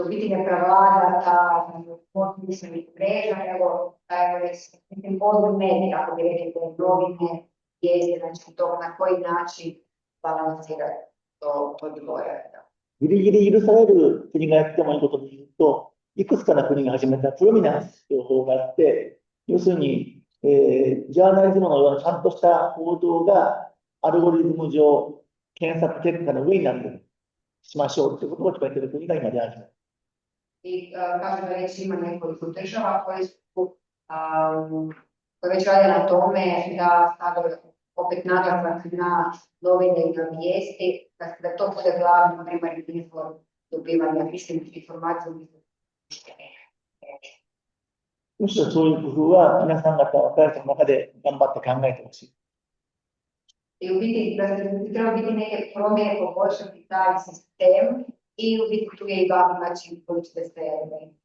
u biti ne prevlada ta moćnih mreža, nego da je podlog medija, ako bi rekli da je novine, vijesti, znači to na koji način balansirati to dvoje. ギリギリ許される国がやってもいいことで言うと、いくつかの国が始めたプロミナンスという方法があって、要するに、ジャーナリズムのようなちゃんとした報道がアルゴリズム上、検索結果の上になるようにしましょうということを決めている国が今出始める。I kažem da već ima nekoliko država koje su koje već rade na tome da stavljaju opet naglasak na novine i na vijesti, da to bude glavni primarni izvor dobivanja istih informacija. むしろそういう工夫は皆さん方、若い人の中で頑張って考えてほしい。 I u biti da treba biti neke promjene poboljšati taj sistem i u biti tu je i glavni način koji će se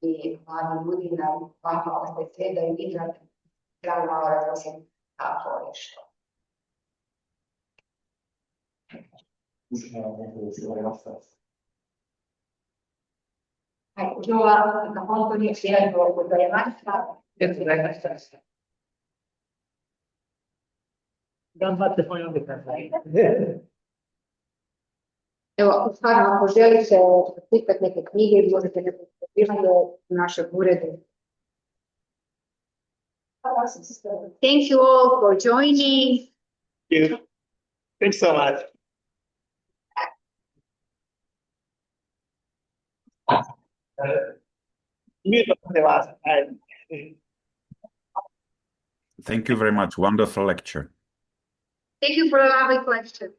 i mladi ljudi na vama sve da im igrate treba malo razmisliti kako nešto. はい、今日は本当にありがとうございました。ありがとうございました。頑張って本読んでください。 Evo, stvarno, ako želite čitati neke knjige, možete ne potrebivati u našem uredu. Thank you all for joining. Thanks so much. Thank you very much. Wonderful lecture. Thank you for a lovely question.